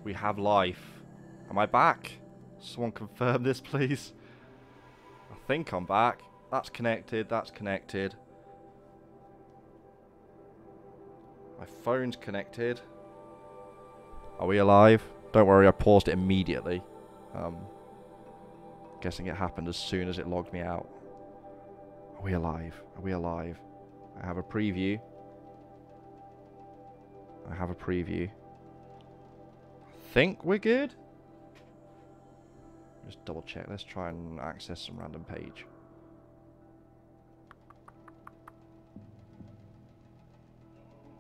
We have life. Am I back? Someone confirm this, please. I think I'm back. That's connected. That's connected. My phone's connected. Are we alive? Don't worry, I paused it immediately. Guessing it happened as soon as it logged me out. Are we alive? Are we alive? I have a preview. I have a preview. I think we're good. Just double check. Let's try and access some random page.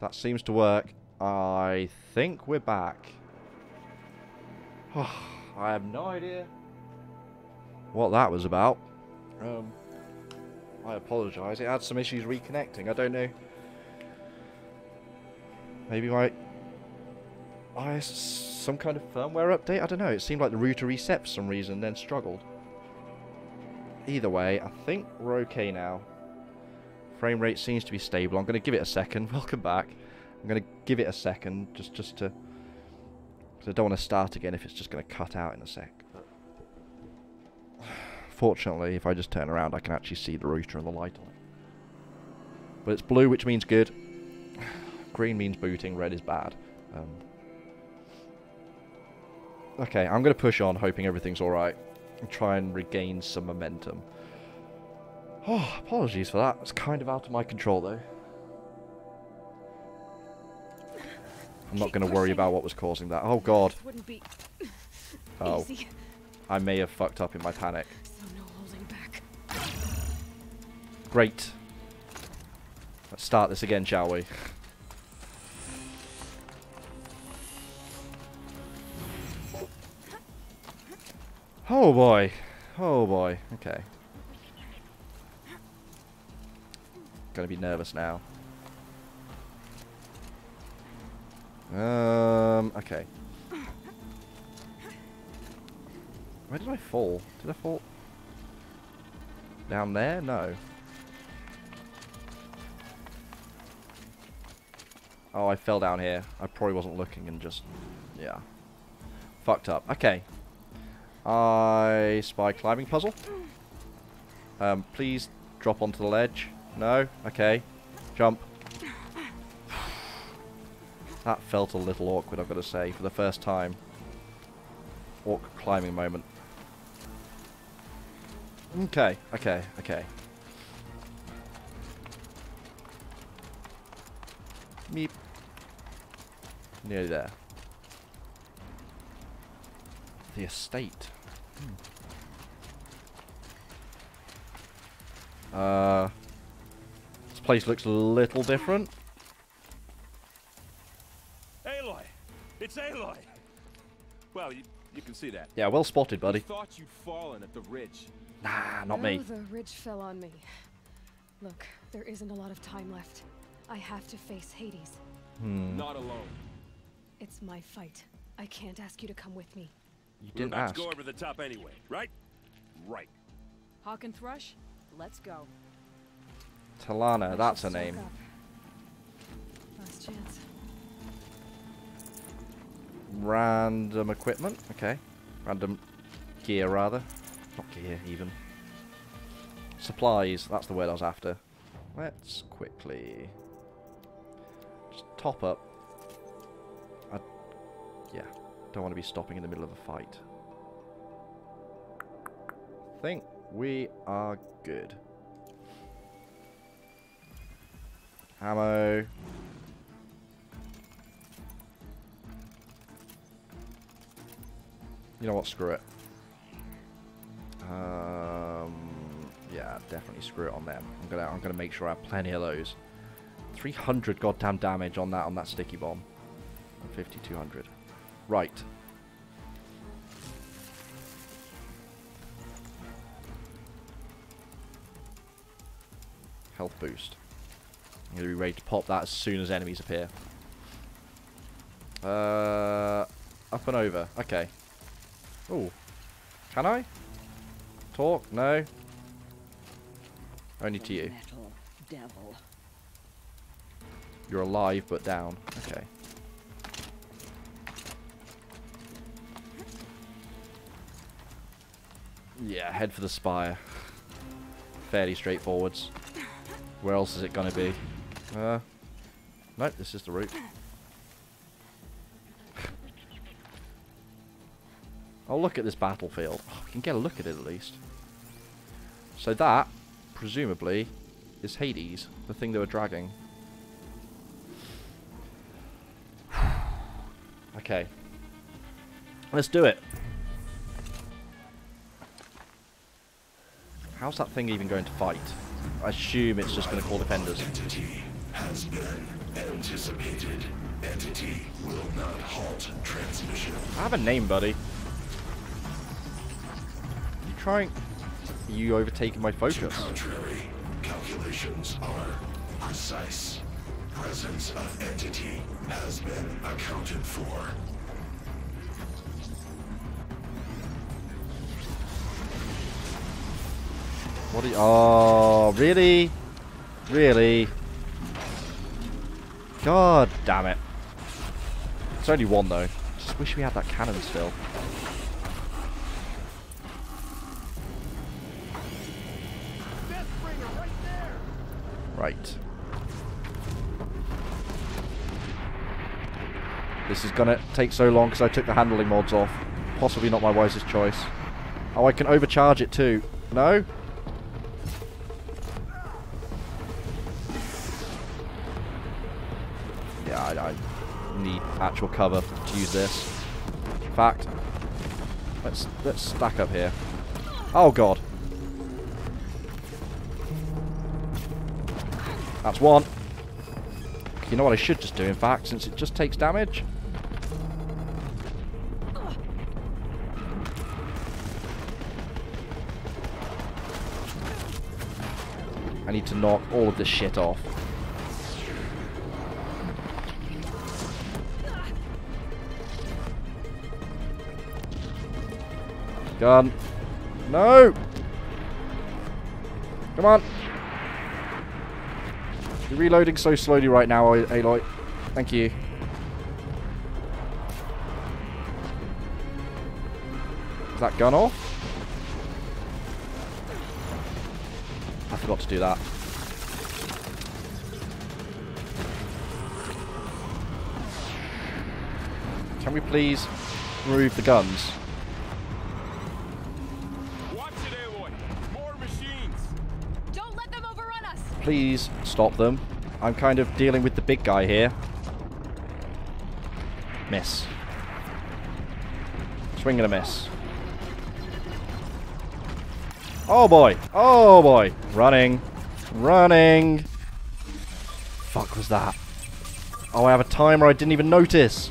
That seems to work. I think we're back. I have no idea what that was about. I apologise. It had some issues reconnecting. I don't know. Maybe some kind of firmware update? I don't know. It seemed like the router reset for some reason, then struggled. Either way, I think we're okay now. Frame rate seems to be stable. I'm going to give it a second. Welcome back. I'm going to give it a second just to... because I don't want to start again if it's just going to cut out in a sec. Fortunately, if I just turn around, I can actually see the router and the light on it. But it's blue, which means good. Green means booting. Red is bad. Okay, I'm going to push on, hoping everything's alright. And try and regain some momentum. Oh, apologies for that. It's kind of out of my control, though. I'm not going to worry about what was causing that. Oh, God. Oh. I may have fucked up in my panic. Great. Let's start this again, shall we? Oh, boy. Oh, boy. Okay. Gonna be nervous now. Okay. Where did I fall? Did I fall? Down there? No. Oh, I fell down here. I probably wasn't looking and just... yeah. Fucked up. Okay. I spy climbing puzzle. Please drop onto the ledge. No? Okay. Jump. That felt a little awkward, I've got to say, for the first time. Awkward climbing moment. Okay, okay, okay. Meep. Nearly there. The estate. This place looks a little different. Aloy! It's Aloy! Well, you can see that. Yeah, well spotted, buddy. I thought you'd fallen at the ridge. Nah, not me. The ridge fell on me. Look, there isn't a lot of time left. I have to face Hades. Not alone. It's my fight. I can't ask you to come with me. You We're didn't about ask. to go over the top anyway, right? Right. Hawk and Thrush, let's go. Talana, that's her name. Last chance. Random equipment, okay. Random gear, rather. Not gear, even. Supplies, that's the word I was after. Let's quickly... just top up. Yeah, don't want to be stopping in the middle of a fight. I think we are good. Ammo. You know what? Screw it. Yeah, definitely screw it on them. I'm gonna make sure I have plenty of those. 300 goddamn damage on that sticky bomb. 50, 200. Right. Health boost. I'm gonna be ready to pop that as soon as enemies appear. Up and over. Okay. Ooh. Can I? Talk? No. Only to you. Metal devil. You're alive but down. Okay. Yeah, head for the spire. Fairly straightforwards. Where else is it gonna be? Nope, this is the route. I'll look at this battlefield. Oh, we can get a look at it at least. So that, presumably, is Hades, the thing they were dragging. Okay. Let's do it. How's that thing even going to fight? I assume it's just going to call defenders. Entity has been anticipated. Entity will not halt transmission. I have a name, buddy. You trying? You overtaking my To focus? contrary, calculations are precise. Presence of entity has been accounted for. What are you? Oh, really? Really? God damn it. It's only one though. Just wish we had that cannon still. Right. This is gonna take so long because I took the handling mods off. Possibly not my wisest choice. Oh, I can overcharge it too. No? Yeah, I need actual cover to use this. In fact, let's stack up here. Oh god. That's one. You know what I should just do, in fact, since it just takes damage? I need to knock all of this shit off. Gun. No! Come on! You're reloading so slowly right now, Aloy. Thank you. Is that gun off? I forgot to do that. Can we please remove the guns? Watch it, Aloy. More machines. Don't let them overrun us! Please stop them. I'm kind of dealing with the big guy here. Miss. Swing and a miss. Oh boy! Oh boy! Running! Running! Fuck was that? Oh, I have a timer I didn't even notice!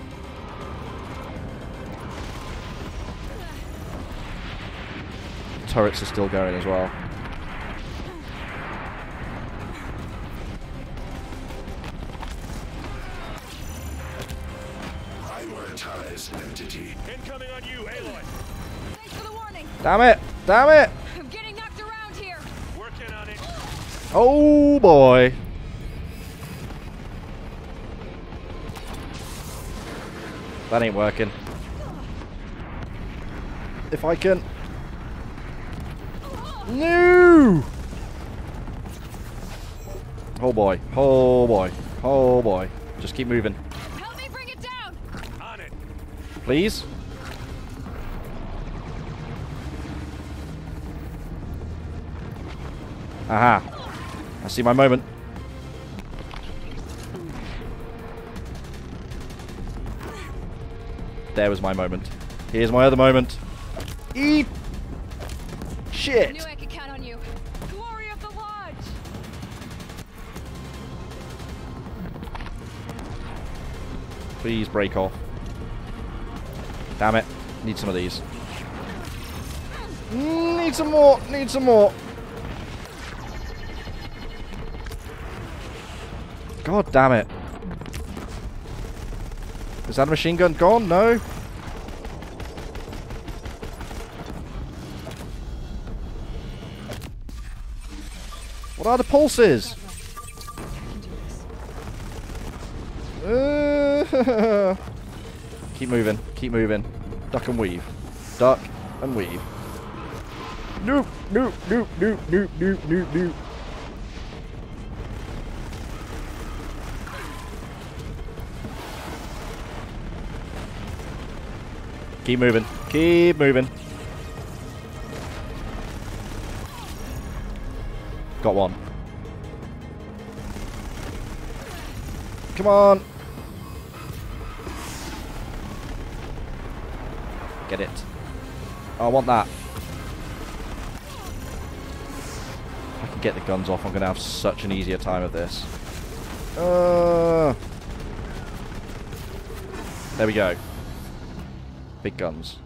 Turrets are still going as well. Prioritize entity. Incoming on you, Aloy. Thanks for the warning! Damn it! Damn it! I'm getting knocked around here! Working on it. Oh boy! That ain't working. If I can... No! Oh boy. Oh boy. Oh boy. Just keep moving. Help me bring it down! On it. Please? Aha. I see my moment. There was my moment. Here's my other moment. Eat! Shit! Knew I could count on you. Glory of the Lodge! Please break off. Damn it. Need some of these. Need some more. Need some more. God damn it. Is that a machine gun gone? No? What are the pulses? Keep moving. Keep moving. Duck and weave. Duck and weave. Nope, nope, nope, nope, nope, nope, nope, nope. Keep moving. Keep moving. Got one. Come on. Get it. I want that. If I can get the guns off, I'm going to have such an easier time of this. There we go. Big guns.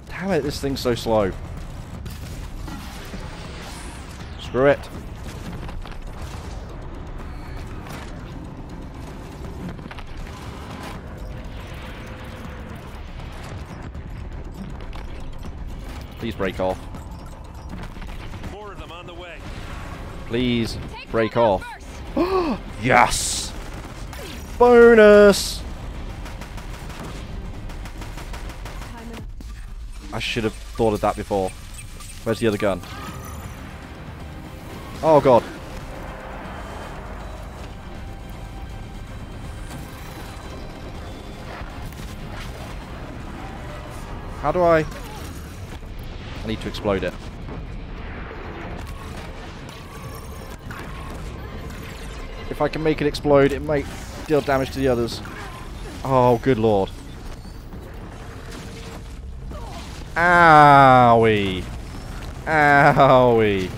Damn it, this thing's so slow. Screw it. Please break off. More of them on the way. Please break off. Yes! Bonus! I should have thought of that before. Where's the other gun? Oh god. How do I need to explode it. If I can make it explode, it might deal damage to the others. Oh, good lord. Owie. Owie.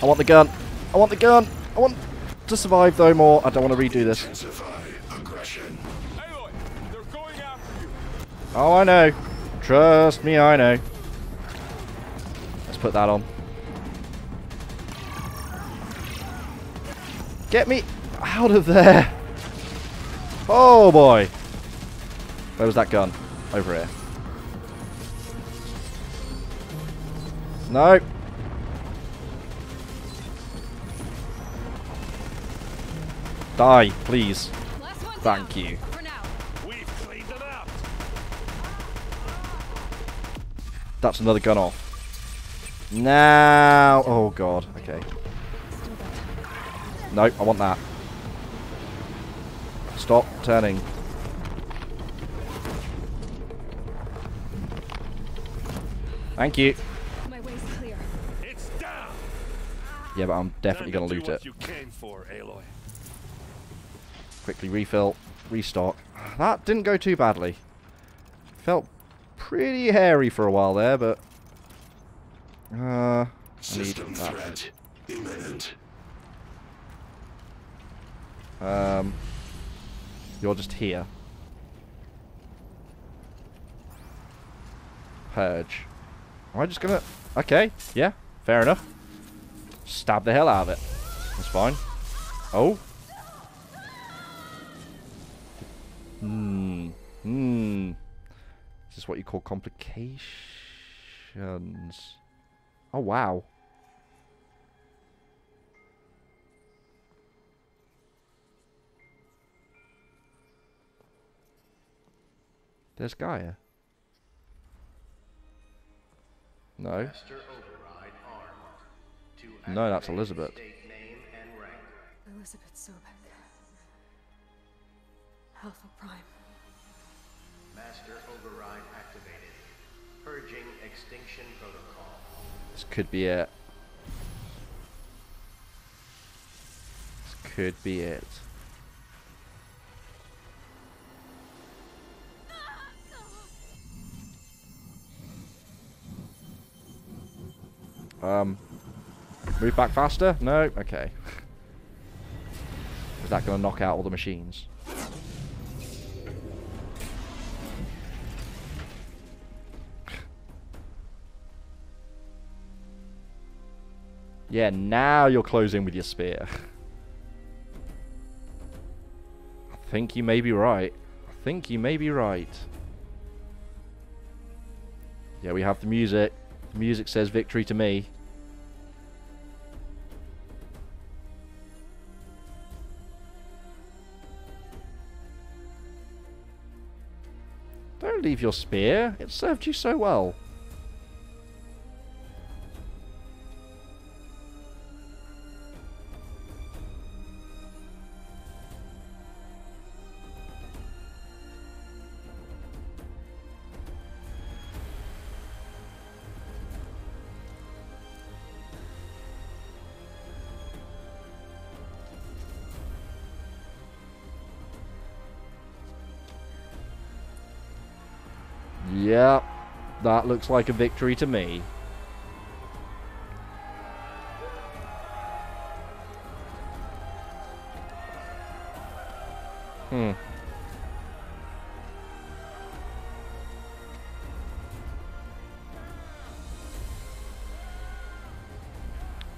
I want the gun. I want the gun. I want to survive though more. I don't want to redo this. Aloy, they're going after you. Oh, I know. Trust me, I know. Let's put that on. Get me out of there. Oh boy. Where was that gun? Over here. No. Die, please. Thank you. We've cleaned them out. That's another gun off. Now. Oh god. Okay. No, I want that. Stop turning. Thank you. My way's clear. It's down. Yeah, but I'm definitely Time going to do loot what it. you came for, Aloy. Quickly refill, restock. That didn't go too badly. Felt pretty hairy for a while there, but I need System that. threat imminent. You're just here. Purge. Am I just gonna... Okay, yeah, fair enough. Stab the hell out of it. That's fine. Oh. Is this what you call complications? Oh, wow. There's Gaia. No. No, that's Elizabeth. Elizabeth Sobek. Alpha Prime. Master override activated. Purging extinction protocol. This could be it. This could be it. Move back faster? No? Okay. Is that going to knock out all the machines? Yeah, now you're closing with your spear. I think you may be right. I think you may be right. Yeah, we have the music. The music says victory to me. Don't leave your spear. It served you so well. Yep, that looks like a victory to me.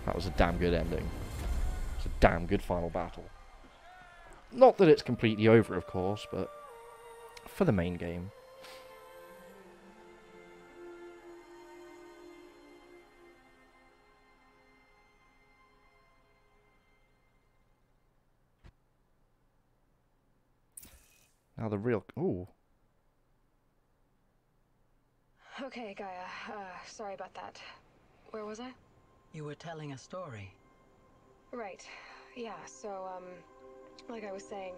That was a damn good ending. It's a damn good final battle. Not that it's completely over, of course, but for the main game. Now the real... Ooh. Okay, Gaia. Sorry about that. Where was I? You were telling a story. Right. Yeah, so, like I was saying,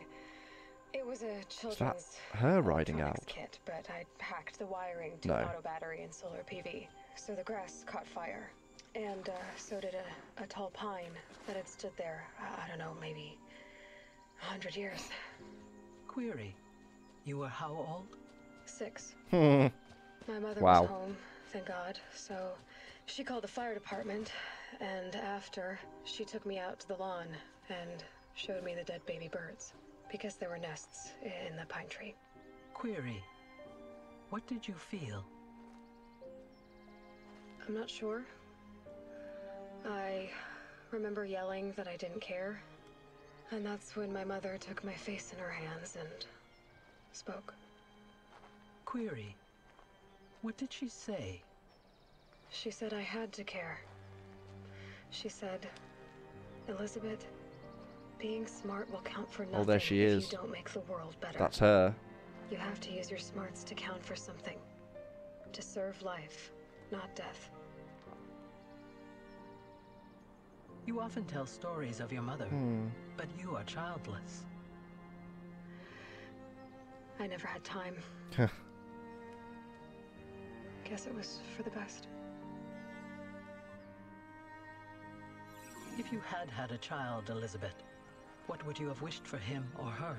it was a children's her riding electronics out? kit, but I hacked the wiring to No. an auto battery and solar PV. So the grass caught fire. And, so did a tall pine that had stood there, I don't know, maybe 100 years. Query. You were how old? 6. Hmm. My mother Wow. was home, thank God, so she called the fire department, and after, she took me out to the lawn and showed me the dead baby birds, because there were nests in the pine tree. Query. What did you feel? I'm not sure. I remember yelling that I didn't care, and that's when my mother took my face in her hands and spoke. Query. What did she say? She said I had to care. She said, Elizabeth, being smart will count for nothing there she is. if you don't make the world better. That's her. You have to use your smarts to count for something. To serve life, not death. You often tell stories of your mother, but you are childless. I never had time. Guess it was for the best. If you had had a child, Elizabeth, what would you have wished for him or her?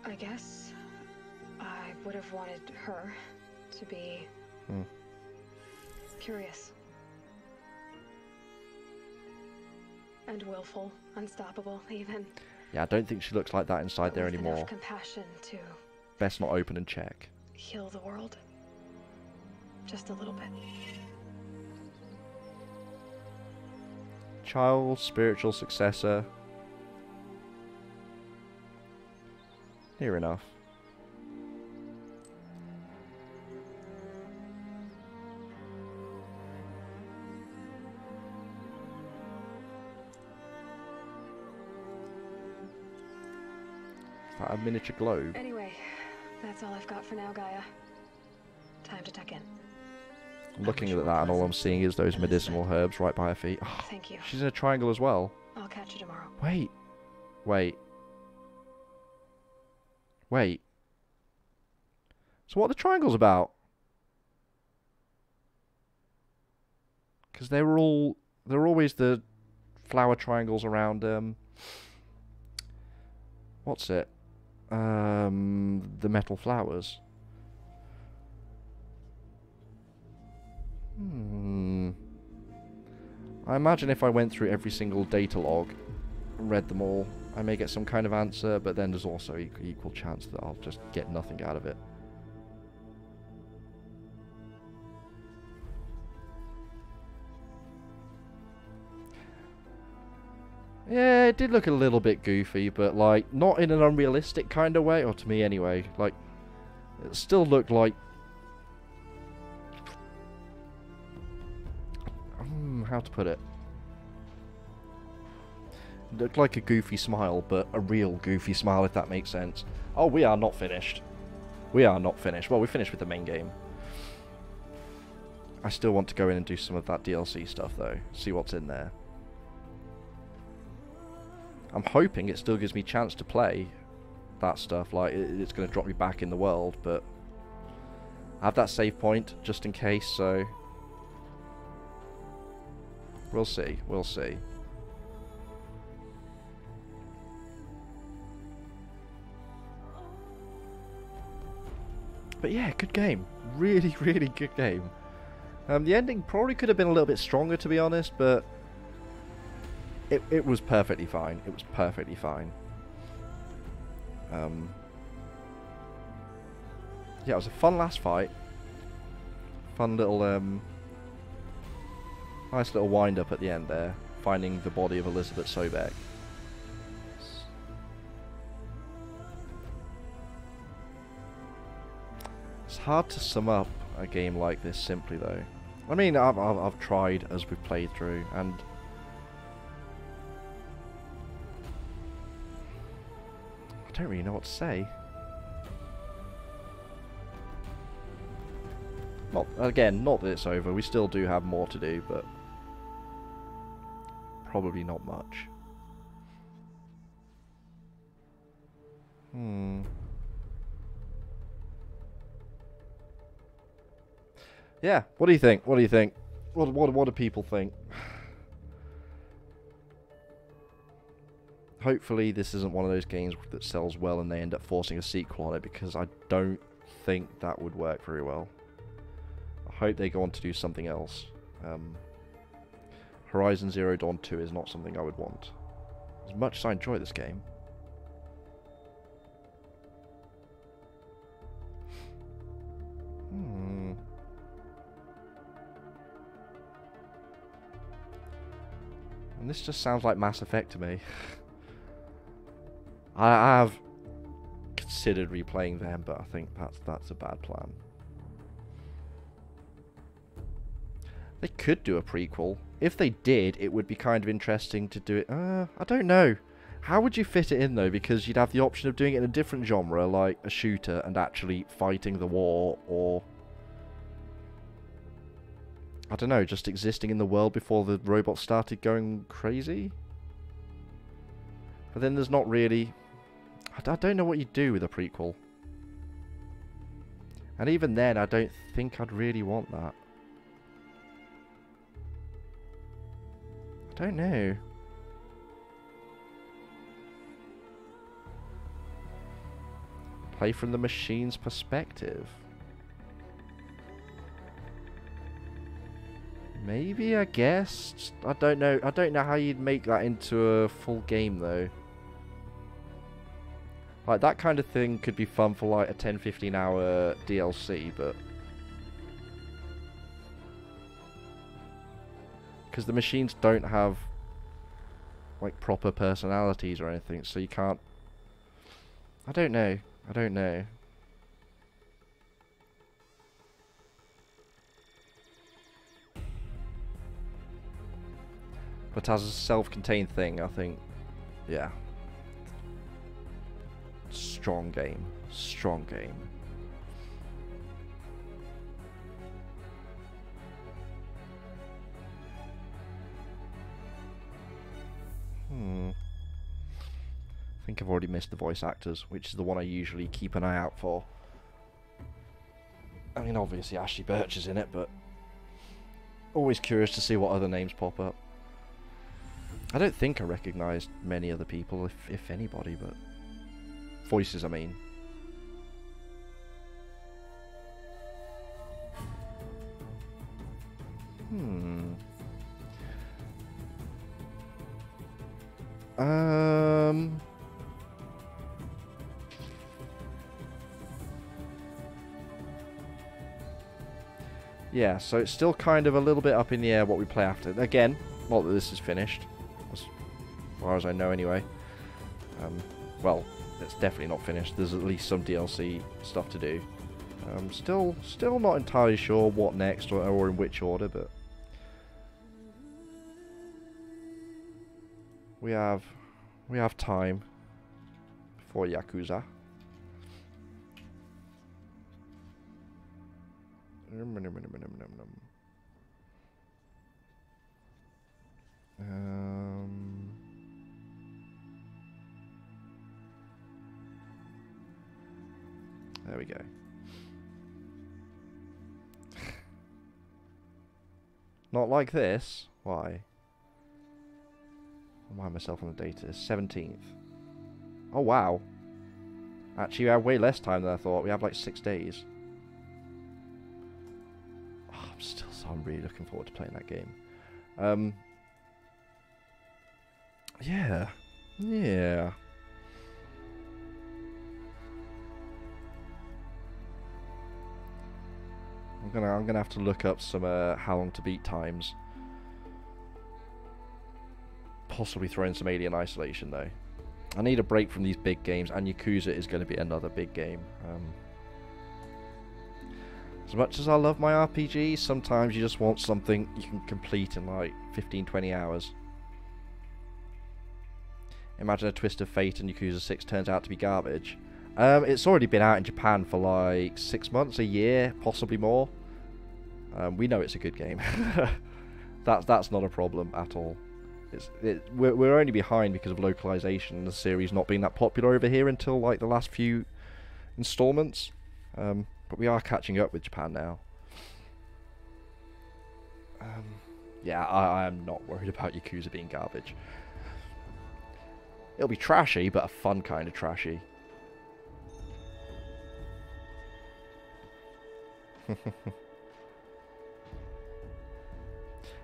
I guess I would have wanted her to be curious. And willful, unstoppable, even. Yeah, I don't think she looks like that inside But there with anymore. enough compassion to Best not open and check. heal the world. Just a little bit. Child, spiritual successor. Near enough. Is that a miniature globe? Anyway, that's all I've got for now, Gaia. Time to tuck in. I'm looking at that and all I'm seeing is those medicinal herbs right by her feet. Oh, Thank you. she's in a triangle as well. I'll catch you tomorrow. Wait. Wait. Wait. So what are the triangles about? Because they're always the flower triangles around, what's it? The metal flowers. I imagine if I went through every single data log and read them all, I may get some kind of answer, but then there's also equal chance that I'll just get nothing out of it. Yeah, it did look a little bit goofy, but like, not in an unrealistic kind of way, or to me anyway. Like, it still looked like... how to put it? It looked like a goofy smile, but a real goofy smile, if that makes sense. Oh, we are not finished. We are not finished. Well, we finished with the main game. I still want to go in and do some of that DLC stuff, though. See what's in there. I'm hoping it still gives me a chance to play that stuff. Like, it's going to drop me back in the world, but I have that save point just in case, so we'll see. We'll see. But yeah, good game. Really, really good game. The ending probably could have been a little bit stronger, to be honest, but it was perfectly fine. It was perfectly fine. Yeah, it was a fun last fight. Fun little, nice little wind-up at the end there. Finding the body of Elizabeth Sobek. It's hard to sum up a game like this simply, though. I mean, I've tried as we've played through, and I don't really know what to say. Not that it's over. We still do have more to do, but probably not much. Yeah, what do you think? What do you think? What do people think? Hopefully this isn't one of those games that sells well and they end up forcing a sequel on it, because I don't think that would work very well. I hope they go on to do something else. Horizon Zero Dawn 2 is not something I would want. As much as I enjoy this game. And this just sounds like Mass Effect to me. I have considered replaying them, but I think that's a bad plan. They could do a prequel. If they did, it would be kind of interesting to do it. I don't know. How would you fit it in, though? Because you'd have the option of doing it in a different genre, like a shooter, and actually fighting the war, or I don't know, just existing in the world before the robots started going crazy. But then there's not really... I don't know what you do with a prequel. And even then, I don't think I'd really want that. I don't know. Play from the machine's perspective. Maybe, I guess. I don't know. I don't know how you'd make that into a full game, though. Like, that kind of thing could be fun for, like, a 10-15 hour DLC, but... because the machines don't have, like, proper personalities or anything, so you can't... I don't know. I don't know. But as a self-contained thing, I think, yeah. Strong game. Strong game. I think I've already missed the voice actors, which is the one I usually keep an eye out for. I mean, obviously Ashley Birch is in it, but always curious to see what other names pop up. I don't think I recognised many other people, if anybody, but... voices, I mean. Yeah, so it's still kind of a little bit up in the air what we play after. Again, not that this is finished, as far as I know anyway. Well, it's definitely not finished. There's at least some DLC stuff to do. Still not entirely sure what next or in which order, but we have time before Yakuza. There we go. Not like this. Why? I'll remind myself on the date. It's 17th. Oh wow. Actually, we have way less time than I thought. We have like 6 days. Oh, I'm really looking forward to playing that game. Yeah. Yeah. I'm gonna have to look up some how long to beat times. Possibly throw in some Alien Isolation though. I need a break from these big games, and Yakuza is going to be another big game. As much as I love my RPGs, sometimes you just want something you can complete in like 15-20 hours. Imagine a twist of fate and Yakuza 6 turns out to be garbage. It's already been out in Japan for like 6 months, a year, possibly more. We know it's a good game. That's not a problem at all. We're only behind because of localization and the series not being that popular over here until like the last few installments. But we are catching up with Japan now. Yeah, I am not worried about Yakuza being garbage. It'll be trashy, but a fun kind of trashy.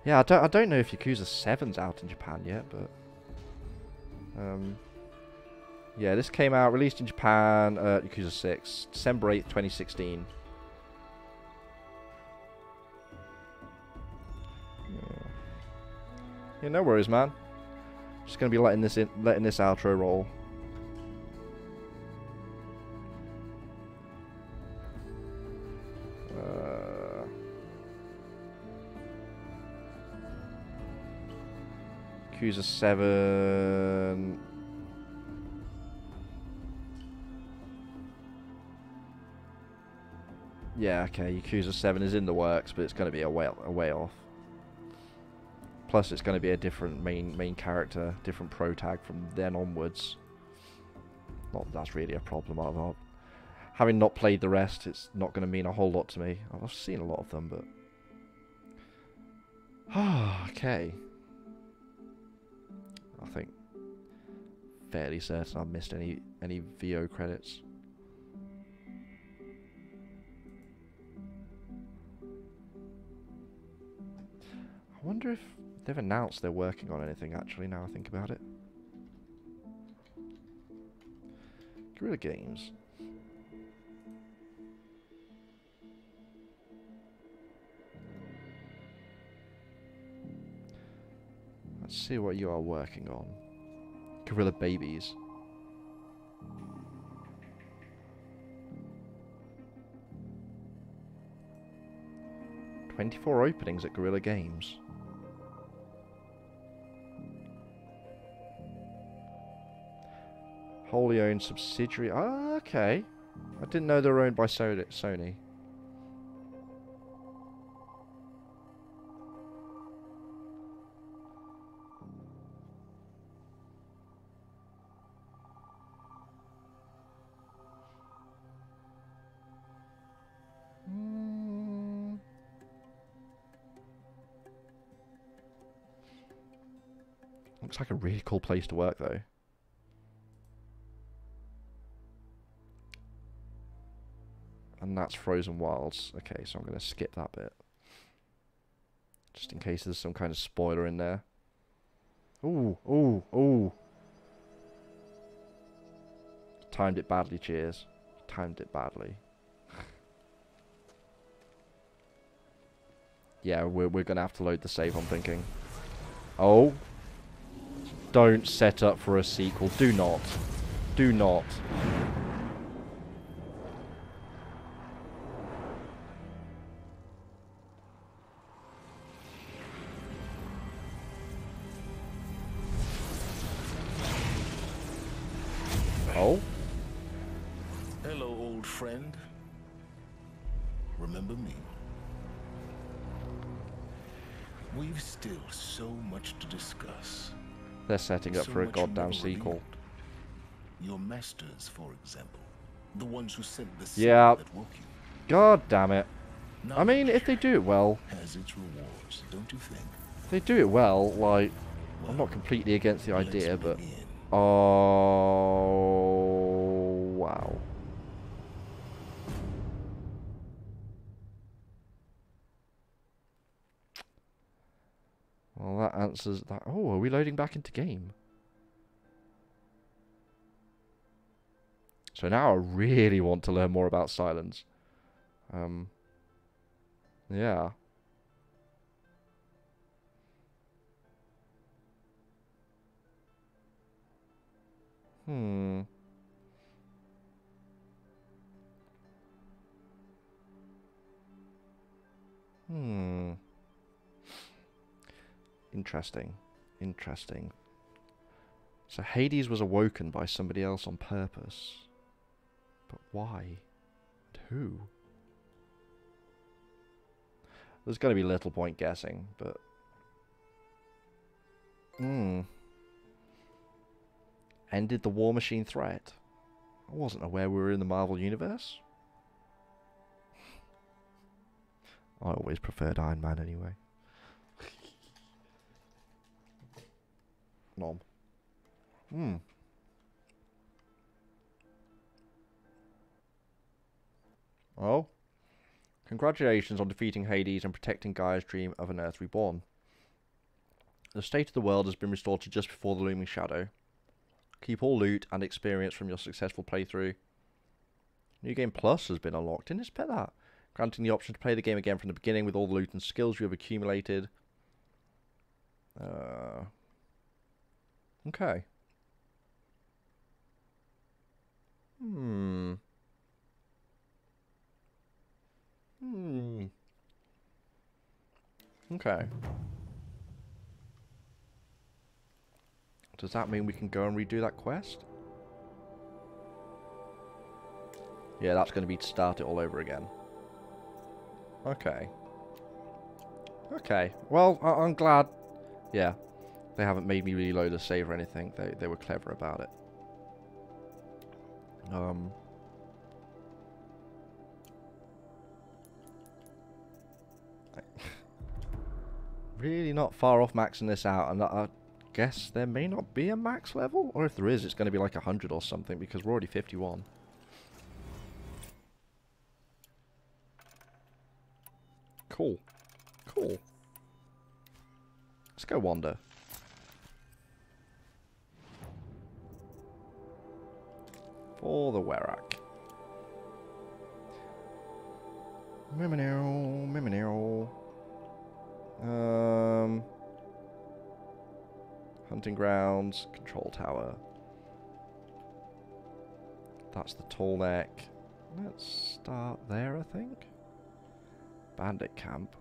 Yeah, I don't know if Yakuza 7's out in Japan yet, but yeah, this came out, released in Japan, Yakuza 6, December 8th, 2016. Yeah, no worries, man. Just gonna be letting this outro roll. Yakuza 7. Yeah, okay, Yakuza 7 is in the works, but it's going to be a way off. Plus, it's going to be a different main character, different pro tag from then onwards. Not that that's really a problem. Having not played the rest, it's not going to mean a whole lot to me. I've seen a lot of them, but okay. I think fairly certain I've missed any VO credits. I wonder if they've announced they're working on anything actually, now I think about it. Guerrilla Games. Let's see what you are working on. Gorilla Babies. "24 openings at Guerrilla Games. Wholly owned subsidiary. Ah, okay. I didn't know they were owned by Sony. Looks like a really cool place to work, though. And that's Frozen Wilds. Okay, so I'm going to skip that bit. Just in case there's some kind of spoiler in there. Ooh, ooh, ooh. Timed it badly, cheers. Timed it badly. Yeah, we're going to have to load the save, I'm thinking. Oh. Don't set up for a sequel. Do not. Do not. Oh? Hello, old friend. Remember me? We've still so much to discuss. They're setting up So for a much you goddamn never sequel. revealed. Your masters, for example. The ones who sent the Yeah. signal that woke you. God damn it. I mean, Knowledge if they do it well, has its rewards, don't you think? if they do it well, like, I'm not completely against the Let's idea, but... begin. Oh... Wow. Well, that answers that. Oh, are we loading back into game? So now I really want to learn more about Silence. Yeah. Hmm. Hmm. Interesting. Interesting. So Hades was awoken by somebody else on purpose. But why? And who? There's going to be little point guessing, but... Hmm. Ended the War Machine threat? I wasn't aware we were in the Marvel Universe. I always preferred Iron Man anyway. Nom. Hmm. Oh. Congratulations on defeating Hades and protecting Gaia's dream of an Earth reborn. The state of the world has been restored to just before the looming shadow. Keep all loot and experience from your successful playthrough. New Game Plus has been unlocked. Didn't expect that. Granting the option to play the game again from the beginning with all the loot and skills you have accumulated. Okay. Hmm. Okay. Does that mean we can go and redo that quest? Yeah, that's going to be to start it all over again. Okay. Okay. Well, I'm glad. Yeah. They haven't made me reload a save or anything. They were clever about it. Really not far off maxing this out, and I guess there may not be a max level, or if there is, it's going to be like 100 or something, because we're already 51. Cool. Cool. Let's go wander. For the Werak. Mimino. Hunting grounds, control tower. That's the tall neck. Let's start there, I think. Bandit camp.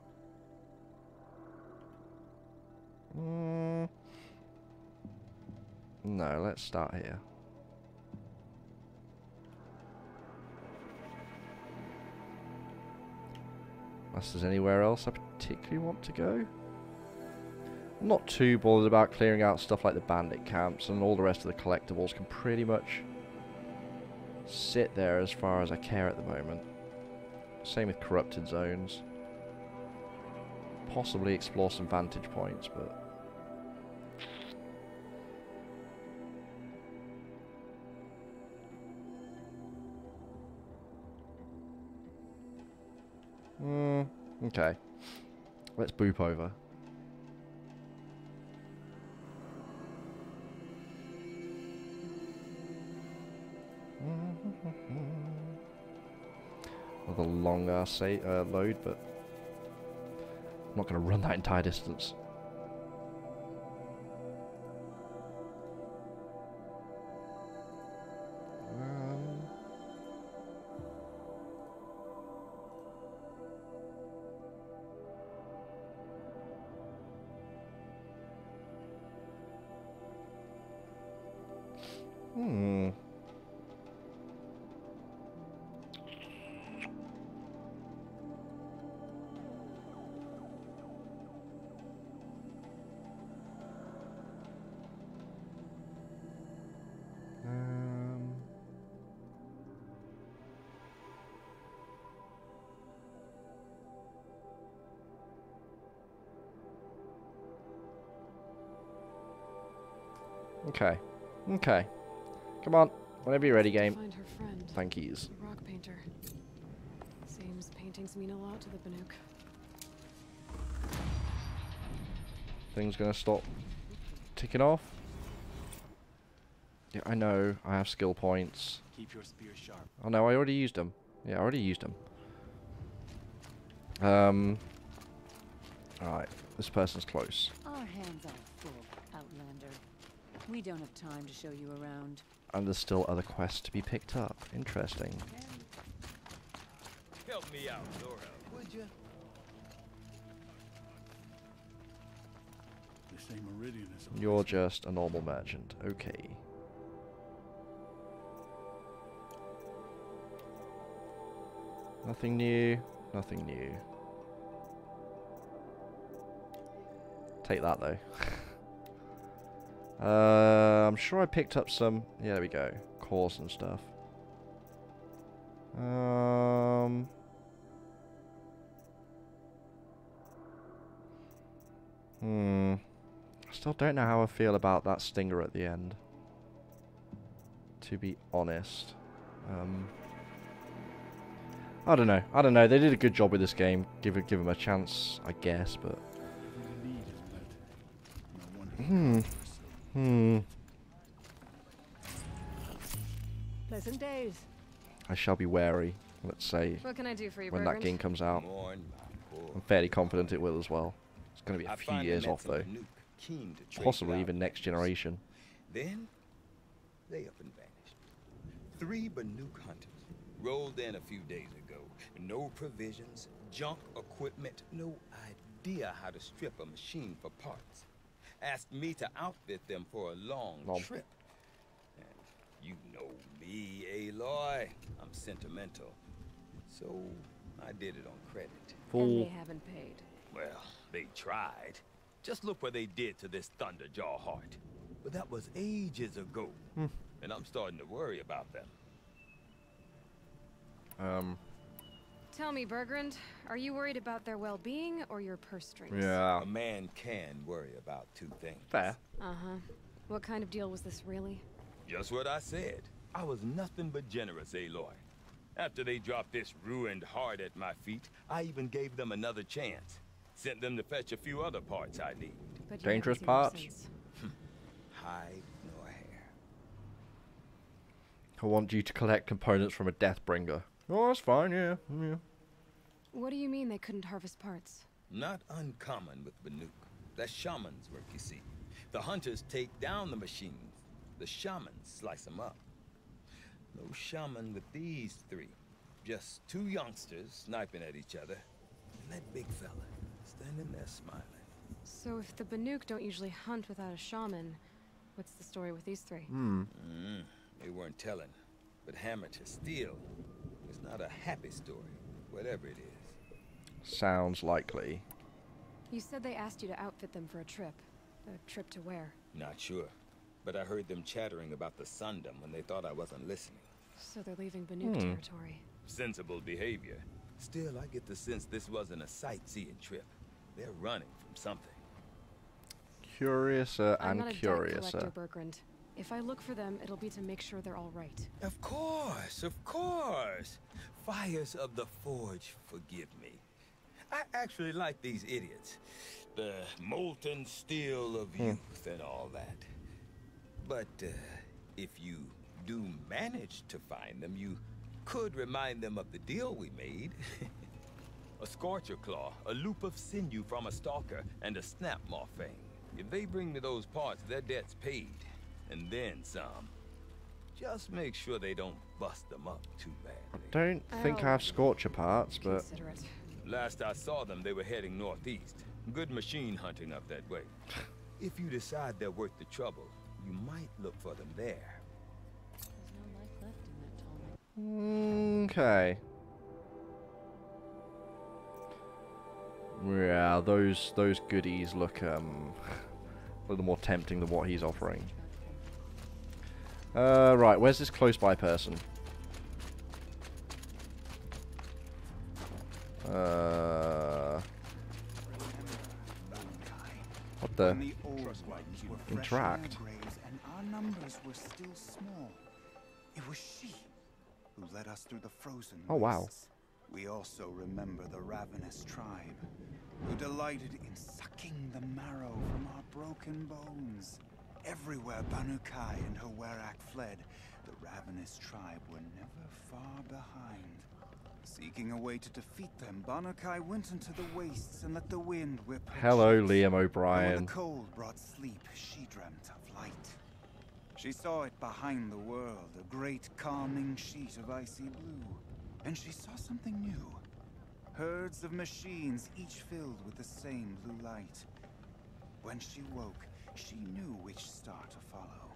No, let's start here. Unless there's anywhere else I particularly want to go. I'm not too bothered about clearing out stuff like the bandit camps, and all the rest of the collectibles can pretty much sit there as far as I care at the moment. Same with corrupted zones. Possibly explore some vantage points, but... okay. Let's boop over. Another long ass load, but I'm not going to run that entire distance. Okay. Okay. Come on. Whenever you're ready, game. Find her friend. Thank yous. The rock painter. Seems paintings mean a lot to the Banuk. Things gonna stop ticking off. Yeah, I know. I have skill points. Keep your spear sharp. Oh no, I already used them. Yeah, I already used them. Alright, this person's close. Our hands are full, Outlander. We don't have time to show you around. And there's still other quests to be picked up. Interesting. Help me out, Laura, would you? They say Meridian is a You're just a normal merchant. Okay. Nothing new. Nothing new. Take that though. I'm sure I picked up some. Yeah, there we go. Cores and stuff. I still don't know how I feel about that stinger at the end. To be honest. I don't know. I don't know. They did a good job with this game. Give them a chance, I guess, but. Pleasant days. I shall be wary, let's say, What can I do for you, when that Bergren? game comes out. Mourn my poor. I'm fairly confident it will as well. It's going to be I a few finally years met off, some though. Banuk keen to trade Possibly without even next rules. generation. Then, they up and vanished. 3 Banuk hunters rolled in a few days ago. No provisions, junk equipment, no idea how to strip a machine for parts. Asked me to outfit them for a long Mom. trip. And you know me, Aloy. I'm sentimental. So, I did it on credit. And they Full. haven't paid. Well, they tried. Just look what they did to this Thunderjaw heart. But that was ages ago. And I'm starting to worry about them. Tell me, Bergrand, are you worried about their well-being or your purse strings? Yeah. A man can worry about 2 things. Fair. Uh-huh. What kind of deal was this, really? Just what I said. I was nothing but generous, Aloy. After they dropped this ruined heart at my feet, I even gave them another chance. Sent them to fetch a few other parts I need. But you Dangerous haven't seen them parts. since. Hide nor hair. I want you to collect components from a Deathbringer. Oh, that's fine, yeah. Yeah. What do you mean they couldn't harvest parts? Not uncommon with Banuk. That's shaman's work, you see. The hunters take down the machines. The shamans slice them up. No shaman with these 3. Just 2 youngsters sniping at each other. And that big fella standing there smiling. So if the Banuk don't usually hunt without a shaman, what's the story with these 3? They weren't telling. But hammer to steel is not a happy story, whatever it is. Sounds likely. You said they asked you to outfit them for a trip. A trip to where? Not sure. But I heard them chattering about the Sundom when they thought I wasn't listening. So they're leaving Banuk territory. Sensible behavior. Still, I get the sense this wasn't a sightseeing trip. They're running from something. Curiouser I'm and not a debt curiouser. collector, Bergrand. If I look for them, it'll be to make sure they're all right. Of course, of course. Fires of the Forge, forgive me. I actually like these idiots. The molten steel of youth and all that. But if you do manage to find them, you could remind them of the deal we made. A scorcher claw, a loop of sinew from a stalker, and a snap moth fang. If they bring me those parts, their debt's paid. And then some. Just make sure they don't bust them up too badly. Don't think I have Scorcher parts, but Consider it. Last I saw them, they were heading northeast. Good machine hunting up that way. If you decide they're worth the trouble, you might look for them there. There's no life left in that tall. okay. Yeah, those goodies look a little more tempting than what he's offering. Right, where's this close by person? What the? When the old ones were fresh in Interact. their graves and our numbers were still small, it was she who led us through the frozen Oh, wow. wastes. We also remember the ravenous tribe, who delighted in sucking the marrow from our broken bones. Everywhere Banukai and her Werak fled, the ravenous tribe were never far behind. Seeking a way to defeat them, Banukai went into the wastes and let the wind whip her Hello, cheeks. Liam And when O'Brien. the cold brought sleep, she dreamt of light. She saw it behind the world, a great calming sheet of icy blue. And she saw something new. Herds of machines, each filled with the same blue light. When she woke, she knew which star to follow.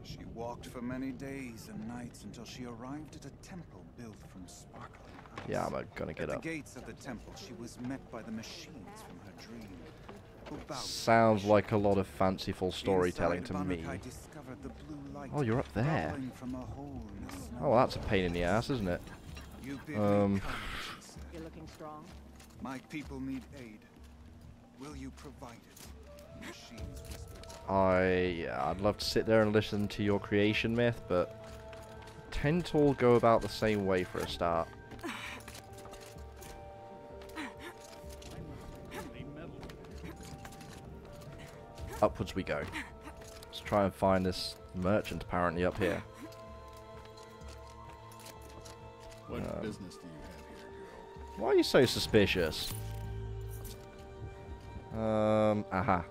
She walked for many days and nights until she arrived at a temple built from sparkling ice. Yeah, I'm gonna get At up. the gates of the temple, she was met by the machines from her dream. Who bowed Sounds to like a lot of fanciful storytelling to Inside, me. Banukai discovered the blue light Oh, you're up there. bubbling from a hole in the snow. Oh, well, that's a pain in the ass, isn't it? You bid me come, she said. You're looking strong. My people need aid. Will you provide it? Machines whispered. I'd love to sit there and listen to your creation myth, but tend to all go about the same way for a start. Upwards we go. Let's try and find this merchant apparently up here. What business do you have here, girl? Why are you so suspicious? Aha.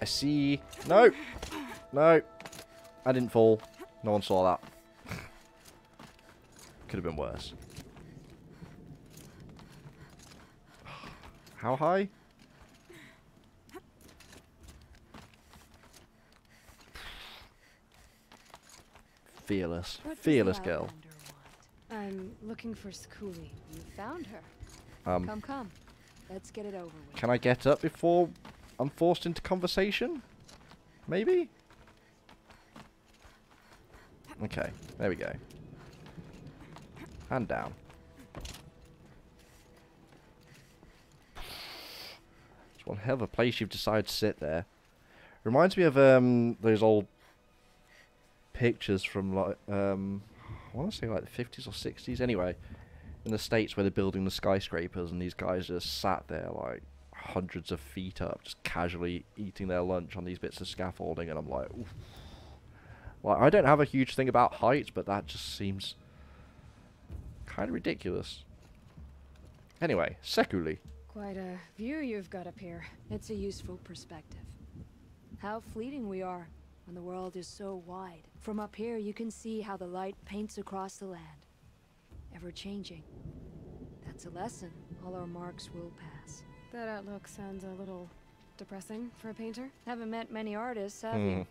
I see. No! No! I didn't fall. No one saw that. Could have been worse. How high? Fearless. What does the Fearless girl. Outlander want? I'm looking for Skuli. You found her. Um, Come. Let's get it over with. Can I get up before I'm forced into conversation? Maybe? Okay, there we go. And down. It's one hell of a place you've decided to sit there. Reminds me of those old pictures from like I want to say like the 50s or 60s. Anyway, in the States where they're building the skyscrapers and these guys just sat there like hundreds of feet up, just casually eating their lunch on these bits of scaffolding, and I'm like, oof. Like, I don't have a huge thing about heights, but that just seems kind of ridiculous. Anyway, Sekuli. Quite a view you've got up here. It's a useful perspective. How fleeting we are when the world is so wide. From up here, you can see how the light paints across the land. Ever changing. That's a lesson all our marks will pass. That outlook sounds a little depressing for a painter. Haven't met many artists, have you?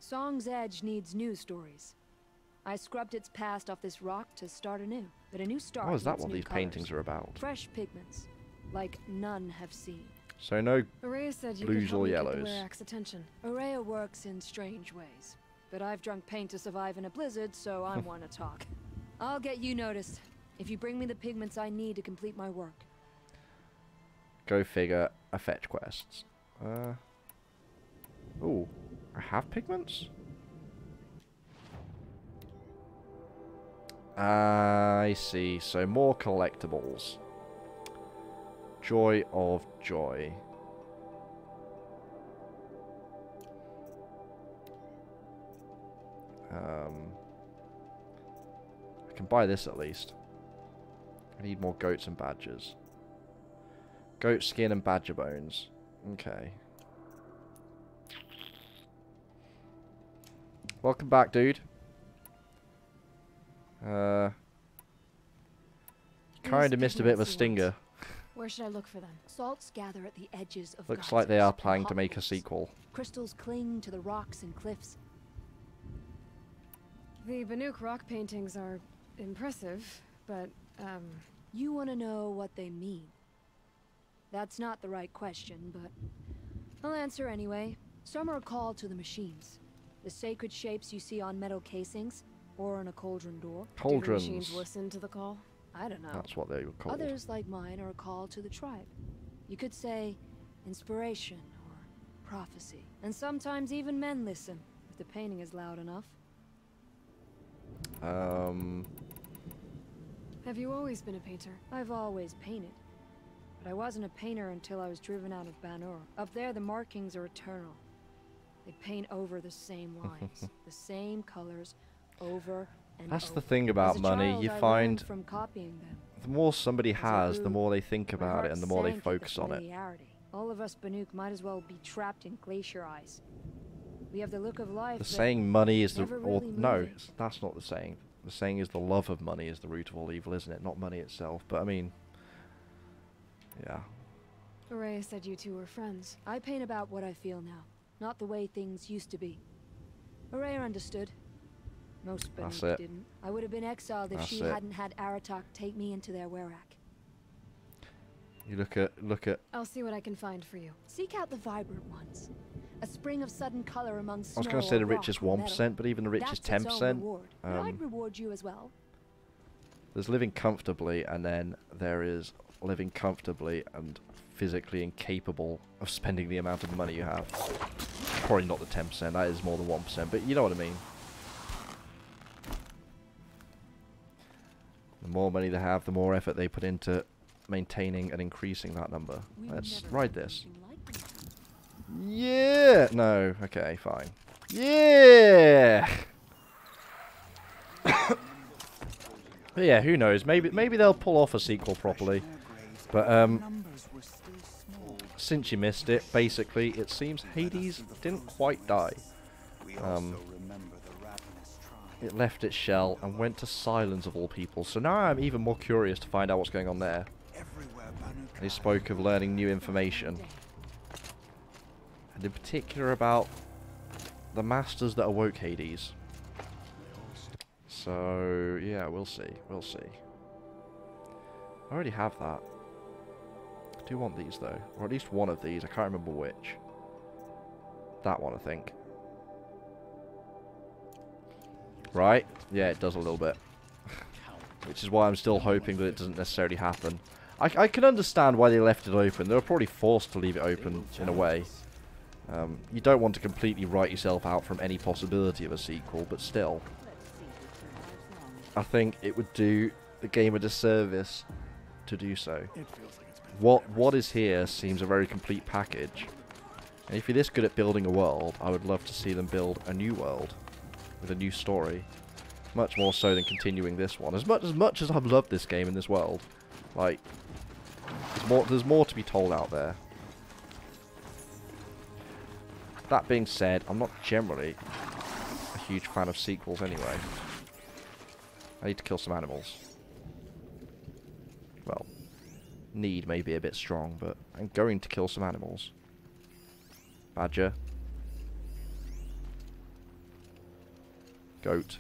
Song's Edge needs new stories. I scrubbed its past off this rock to start anew. But a new start Oh, is that needs what new these colors. paintings are about? Fresh pigments, like none have seen. So no Araya said you could blues help or me get yellows. the Werak's attention. Araya works in strange ways. But I've drunk paint to survive in a blizzard, so I'm one to talk. I'll get you noticed if you bring me the pigments I need to complete my work. Go figure, a fetch quests. Ooh, I have pigments? I see, so more collectibles. Joy of joy. I can buy this at least. I need more goats and badgers. Goat skin and badger bones. Okay. Welcome back, dude. Kind of missed a bit of a stinger. Where should I look for them? Salts gather at the edges of Looks like they are geysers and planning to make a hot pools. sequel. Crystals cling to the rocks and cliffs. The Banuk rock paintings are impressive, but, You want to know what they mean. That's not the right question, but I'll answer anyway. Some are called to the machines. The sacred shapes you see on metal casings, or on a cauldron door. Cauldrons. Do the machines listen to the call? I don't know. That's what they were called. Others, like mine, are called to the tribe. You could say inspiration prophecy. And sometimes even men listen, if the painting is loud enough. Have you always been a painter? I've always painted. But I wasn't a painter until I was driven out of Banur. Up there, the markings are eternal. They paint over the same lines, the same colors, over and That's over. the thing about As a money. child, You I find learned from copying them. the more somebody As I has, the grew, more they think my about it heart and the more they sank at the focus on it. familiarity. All of us Banuk might as well be trapped in glacier ice. We have the look of life. The but saying money is the... never Or, really no, moving. that's not the saying. The saying is the love of money is the root of all evil, isn't it? Not money itself. But I mean... Yeah. Araya said you two were friends. I paint about what I feel now, not the way things used to be. Araya understood. Most That's Banuk it. didn't. I would have been exiled if That's she it. hadn't had Aratak take me into their Werak. You look at... I'll see what I can find for you. Seek out the vibrant ones. A spring of sudden color among snow I was going to say or the rock richest or 1%, metal. but even the richest That's its own 10%. reward. But I'd reward you as well. There's living comfortably, and then there is living comfortably and physically incapable of spending the amount of money you have. Probably not the 10%, that is more than 1%, but you know what I mean. The more money they have, the more effort they put into maintaining and increasing that number. Let's ride this. Yeah! No, okay, fine. Yeah! But yeah, who knows? Maybe they'll pull off a sequel properly. But since you missed it, basically, it seems Hades didn't quite die. It left its shell and went to silence of all people. So now I'm even more curious to find out what's going on there. And he spoke of learning new information. And in particular about the masters that awoke Hades. So, yeah, we'll see. We'll see. I already have that. I do want these, though. Or at least one of these. I can't remember which. That one, I think. Right? Yeah, it does a little bit. Which is why I'm still hoping that it doesn't necessarily happen. I can understand why they left it open. They were probably forced to leave it open, in a way. You don't want to completely write yourself out from any possibility of a sequel, but still. I think it would do the game a disservice to do so. What is here seems a very complete package. And if you're this good at building a world, I would love to see them build a new world with a new story. Much more so than continuing this one. As much as I've loved this game and this world, like, there's more to be told out there. That being said, I'm not generally a huge fan of sequels anyway. I need to kill some animals. Well, need may be a bit strong, but I'm going to kill some animals. Badger. Goat.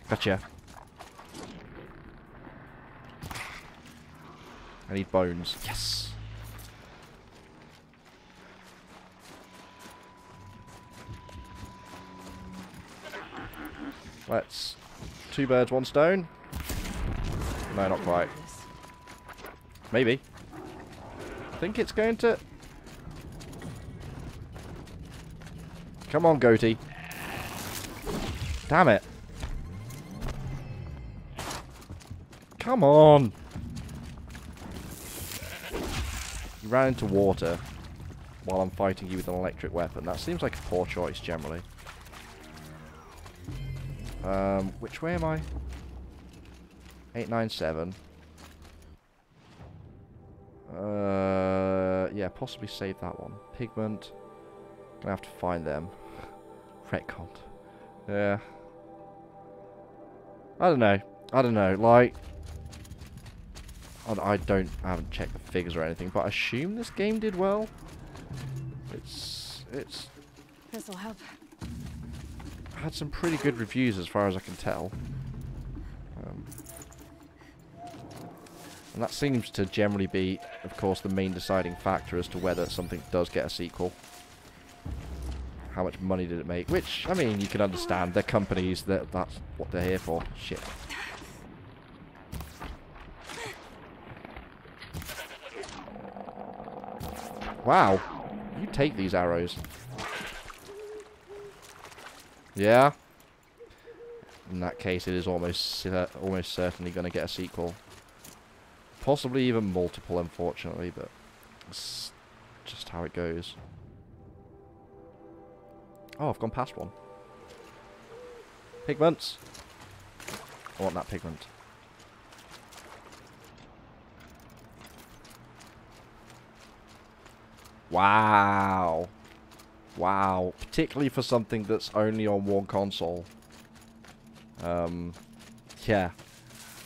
Gotcha. I need bones. Yes! Let's... 2 birds, 1 stone. No, not quite. Maybe. I think it's going to... Come on, goatee. Damn it. Come on. You ran into water while I'm fighting you with an electric weapon. That seems like a poor choice, generally. Which way am I? 897. Yeah, possibly save that one. Pigment. Gonna have to find them. Retcon. Yeah. I don't know. Like, I haven't checked the figures or anything, but I assume this game did well. It's This'll help. had some pretty good reviews as far as I can tell. And that seems to generally be, of course, the main deciding factor as to whether something does get a sequel. How much money did it make? Which, I mean, you can understand. They're companies, that's what they're here for. Shit. Wow. You take these arrows. Yeah. In that case, it is almost certainly going to get a sequel. Possibly even multiple, unfortunately, but it's just how it goes. Oh, I've gone past one. Pigments. I want that pigment. Wow. Wow. Particularly for something that's only on one console. Yeah.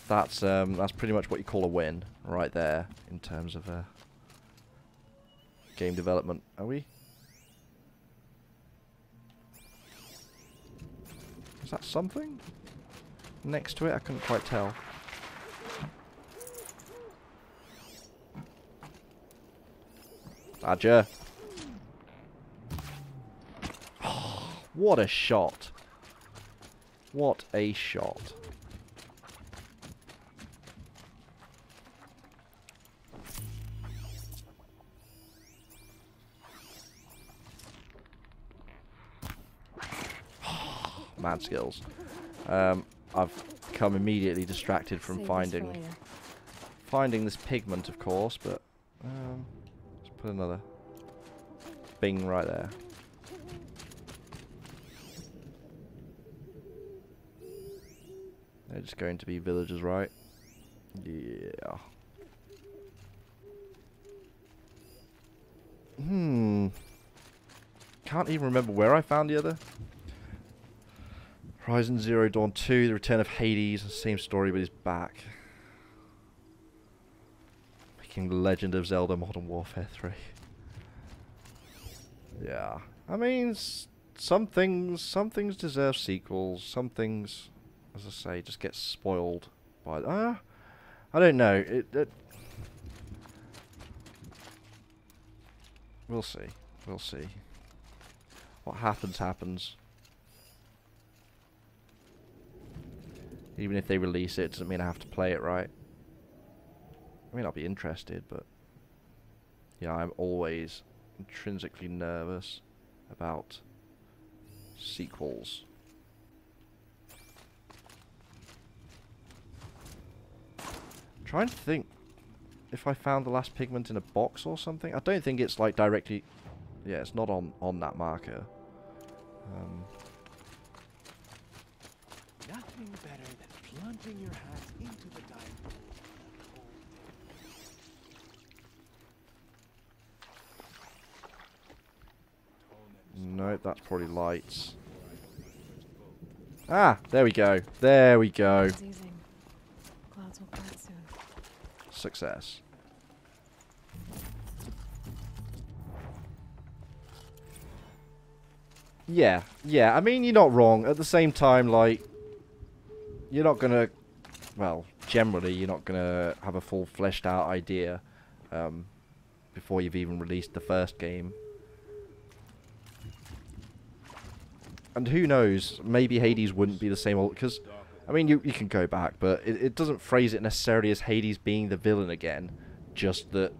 That's pretty much what you call a win right there in terms of game development. Are we? Is that something next to it? I couldn't quite tell. Badger. Oh, what a shot. What a shot. Mad skills. I've become immediately distracted from finding this pigment, of course, but let's put another bing right there. They're just going to be villagers, right? Yeah. Can't even remember where I found the other. Horizon Zero Dawn 2, The Return of Hades, same story, but he's back. Making the Legend of Zelda Modern Warfare 3. Yeah. I mean, some things deserve sequels. Some things, as I say, just get spoiled by... I don't know. We'll see. We'll see. What happens, happens. Even if they release it, doesn't mean I have to play it, right? I mean, I'll be interested, but... yeah, I'm always intrinsically nervous about sequels. I'm trying to think if I found the last pigment in a box or something. I don't think it's like directly... yeah, it's not on that marker. Nothing better than plunging your hat into the dive pool. Nope, that's probably lights. Ah, there we go. There we go. Clouds will part soon. Success. Yeah, yeah, I mean, you're not wrong. At the same time, like, you're not gonna, well, generally, you're not gonna have a full fleshed out idea before you've even released the first game. And who knows, maybe Hades wouldn't be the same old, because, I mean, you can go back, but it doesn't phrase it necessarily as Hades being the villain again, just that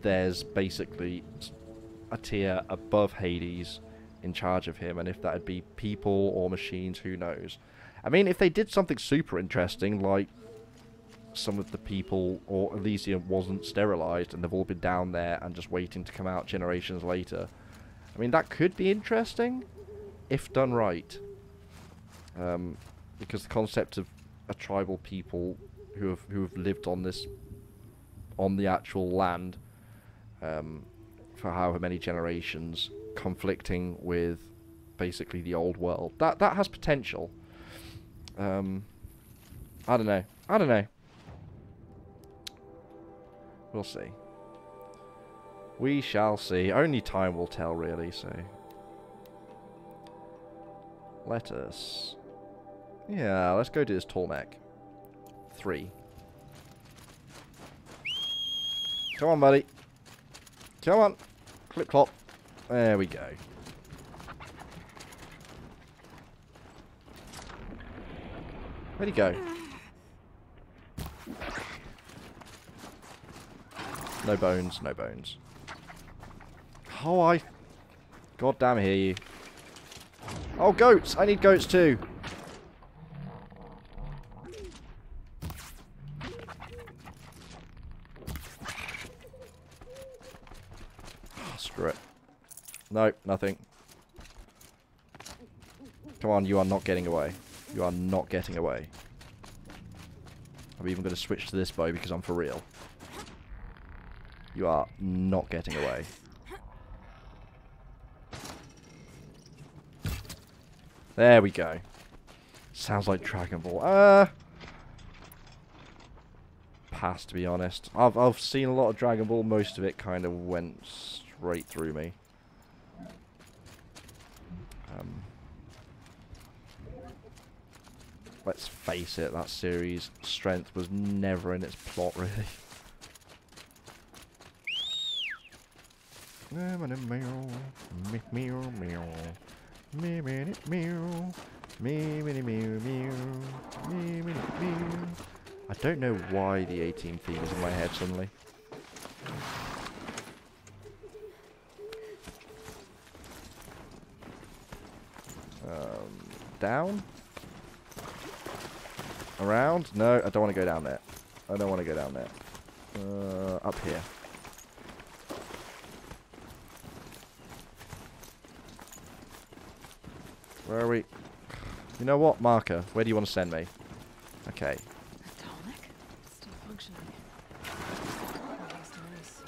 there's basically a tier above Hades in charge of him, and if that'd be people or machines, who knows. I mean, if they did something super interesting, like some of the people or Elysium wasn't sterilized and they've all been down there and just waiting to come out generations later, I mean, that could be interesting if done right. Because the concept of a tribal people who have lived on the actual land for however many generations, conflicting with basically the old world, that has potential. I don't know. We'll see. We shall see. Only time will tell, really, so... let us... yeah, let's go do this tall neck. 3. Come on, buddy. Come on. Clip clop. There we go. Where'd he go? No bones, no bones. Oh, God damn hear you. Oh, goats! I need goats too. Oh, screw it. No, nothing. Come on, you are not getting away. You are not getting away. I'm even going to switch to this bow because I'm for real. You are not getting away. There we go. Sounds like Dragon Ball. Pass, to be honest. I've seen a lot of Dragon Ball. Most of it kind of went straight through me. Let's face it, that series' strength was never in its plot, really. I don't know why the A-Team theme is in my head suddenly. Down? Around? No, I don't want to go down there. I don't want to go down there. Up here. Where are we? You know what, marker? Where do you want to send me? Okay. Atomic? Still functioning. Nice.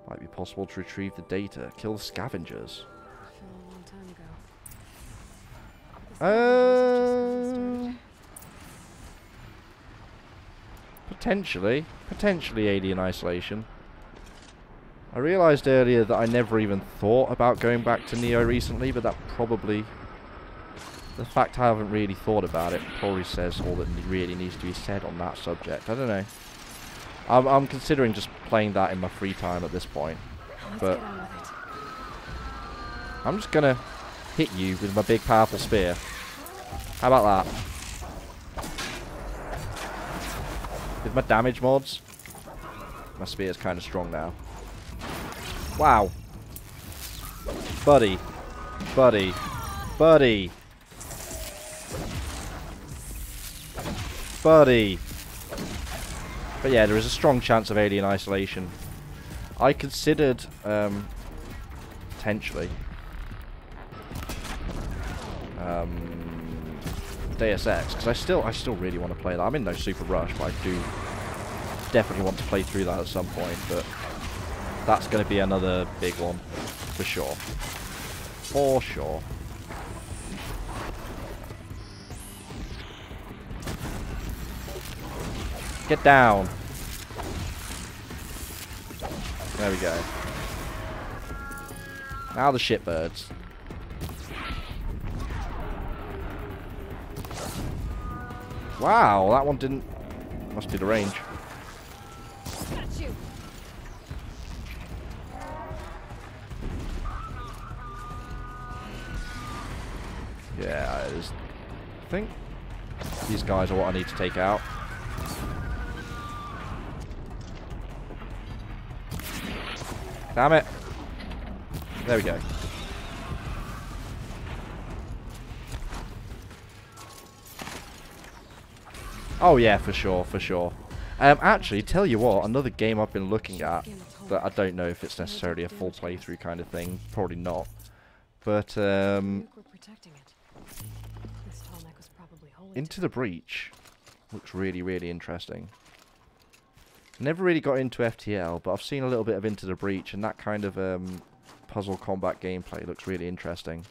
Might be possible to retrieve the data. Kill the scavengers. Fell a long time ago. Potentially. Potentially Alien Isolation. I realised earlier that I never even thought about going back to Neo recently, but that probably... The fact I haven't really thought about it probably says all that really needs to be said on that subject. I don't know. I'm considering just playing that in my free time at this point. But I'm just gonna hit you with my big powerful spear. How about that? With my damage mods, my spear's kind of strong now. Wow. Buddy. Buddy. Buddy. Buddy. But yeah, there is a strong chance of Alien Isolation. I considered, potentially, Deus Ex, because I still really want to play that. I'm in no super rush, but I do definitely want to play through that at some point, but that's going to be another big one, for sure. For sure. Get down. There we go. Now the shitbirds. Wow, that one didn't... Must be the range. Yeah, it is. I think these guys are what I need to take out. Damn it. There we go. Oh yeah, for sure, for sure. Actually, tell you what, another game I've been looking at that I don't know if it's necessarily a full playthrough kind of thing. Probably not. But, Into the Breach looks really, really interesting. Never really got into FTL, but I've seen a little bit of Into the Breach, and that kind of puzzle combat gameplay looks really interesting.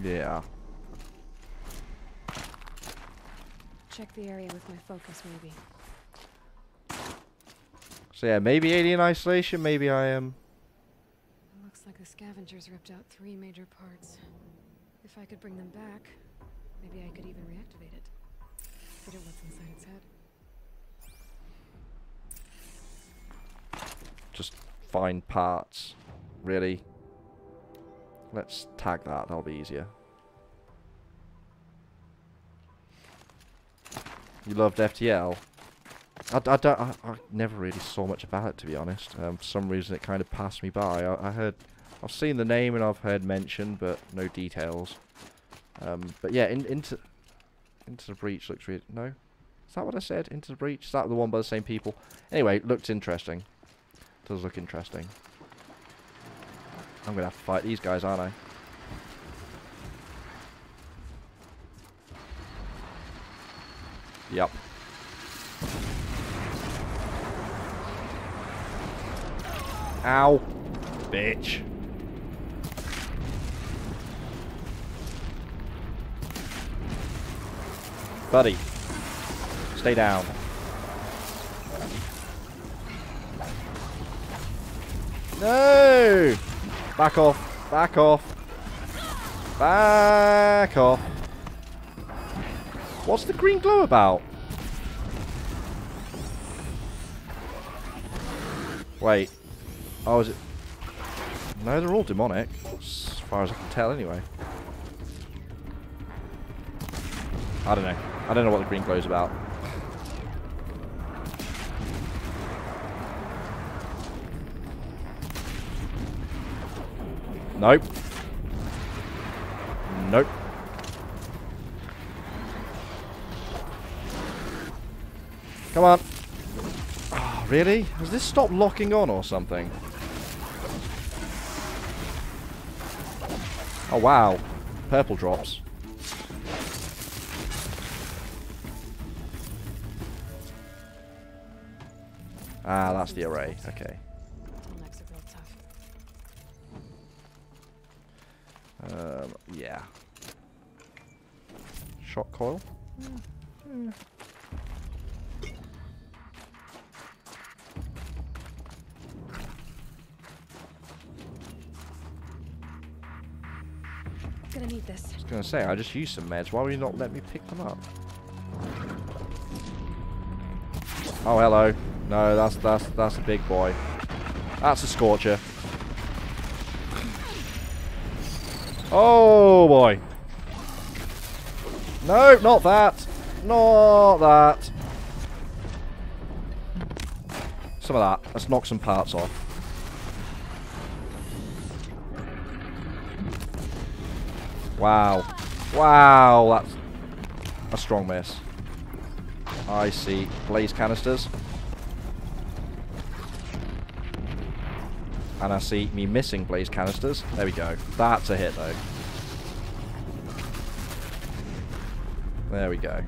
Yeah. Check the area with my focus, maybe. So yeah, maybe Alien Isolation, maybe I am. Looks like the scavengers ripped out 3 major parts. If I could bring them back, maybe I could even reactivate it. Consider what's inside its head. Just find parts. Really? Let's tag that, that'll be easier. You loved FTL? I never really saw much about it, to be honest. For some reason it kind of passed me by. I've seen the name and I've heard mention, but no details. But yeah, Into the Breach looks really... No? Is that what I said? Into the Breach? Is that the one by the same people? Anyway, looks interesting. Does look interesting. I'm going to have to fight these guys, aren't I? Yup. Ow. Bitch. Buddy. Stay down. No! Back off. Back off. Back off. What's the green glow about? Wait. Oh, is it? No, they're all demonic. As far as I can tell, anyway. I don't know. I don't know what the green glow's about. Nope. Nope. Come on. Oh, really? Has this stopped locking on or something? Oh, wow. Purple drops. Ah, that's the array. Okay. Yeah. Shock coil? Gonna need this. I was gonna say, I just used some meds. Why would you not let me pick them up? Oh, hello. No, that's a big boy. That's a scorcher. Oh boy. No, not that. Not that. Some of that. Let's knock some parts off. Wow. Wow, that's a strong miss. I see blaze canisters. And I see me missing blaze canisters. There we go. That's a hit, though. There we go.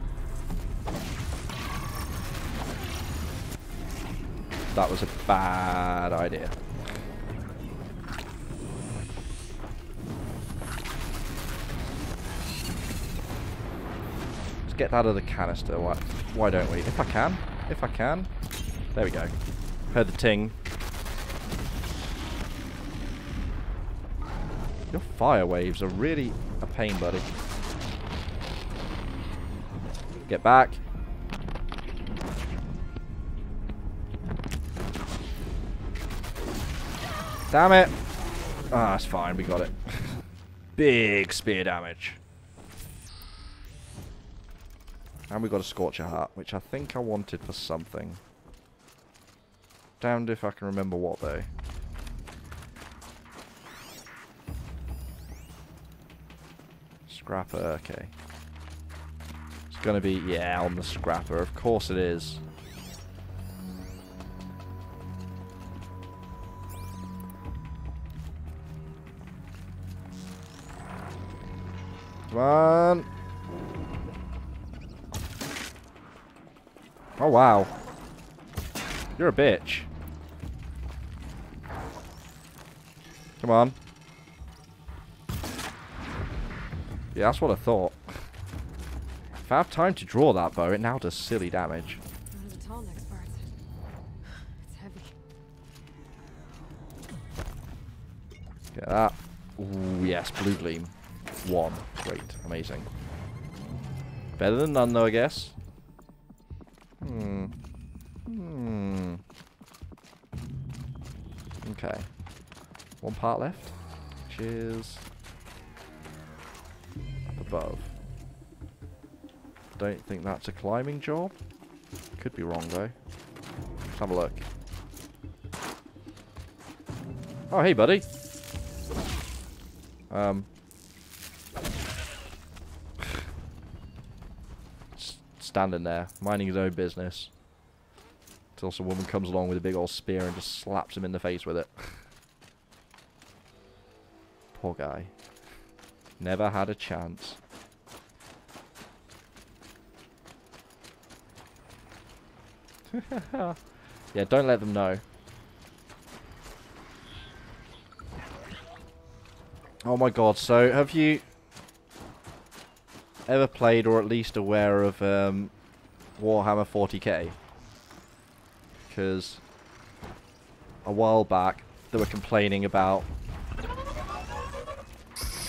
That was a bad idea. Let's get that other canister. Why don't we? If I can. If I can. There we go. Heard the ting. Your fire waves are really a pain, buddy. Get back. Damn it. Ah, that's fine. We got it. Big spear damage. And we got a Scorcher Heart, which I think I wanted for something. Damned if I can remember what, though. Scrapper, okay. It's gonna be, yeah, on the scrapper. Of course it is. Come on. Oh, wow. You're a bitch. Come on. Yeah, that's what I thought. If I have time to draw that bow, it now does silly damage. It's heavy. Get that. Ooh, yes, blue gleam. 1. Great. Amazing. Better than none, though, I guess. Okay. 1 part left, which is up above. don't think that's a climbing job. Could be wrong though. Let's have a look. Oh, hey, buddy. Standing there, minding his own business. Until some woman comes along with a big old spear and just slaps him in the face with it. Poor guy. Never had a chance. Yeah, don't let them know. Oh my god, so have you ever played or at least aware of Warhammer 40k? Because a while back they were complaining about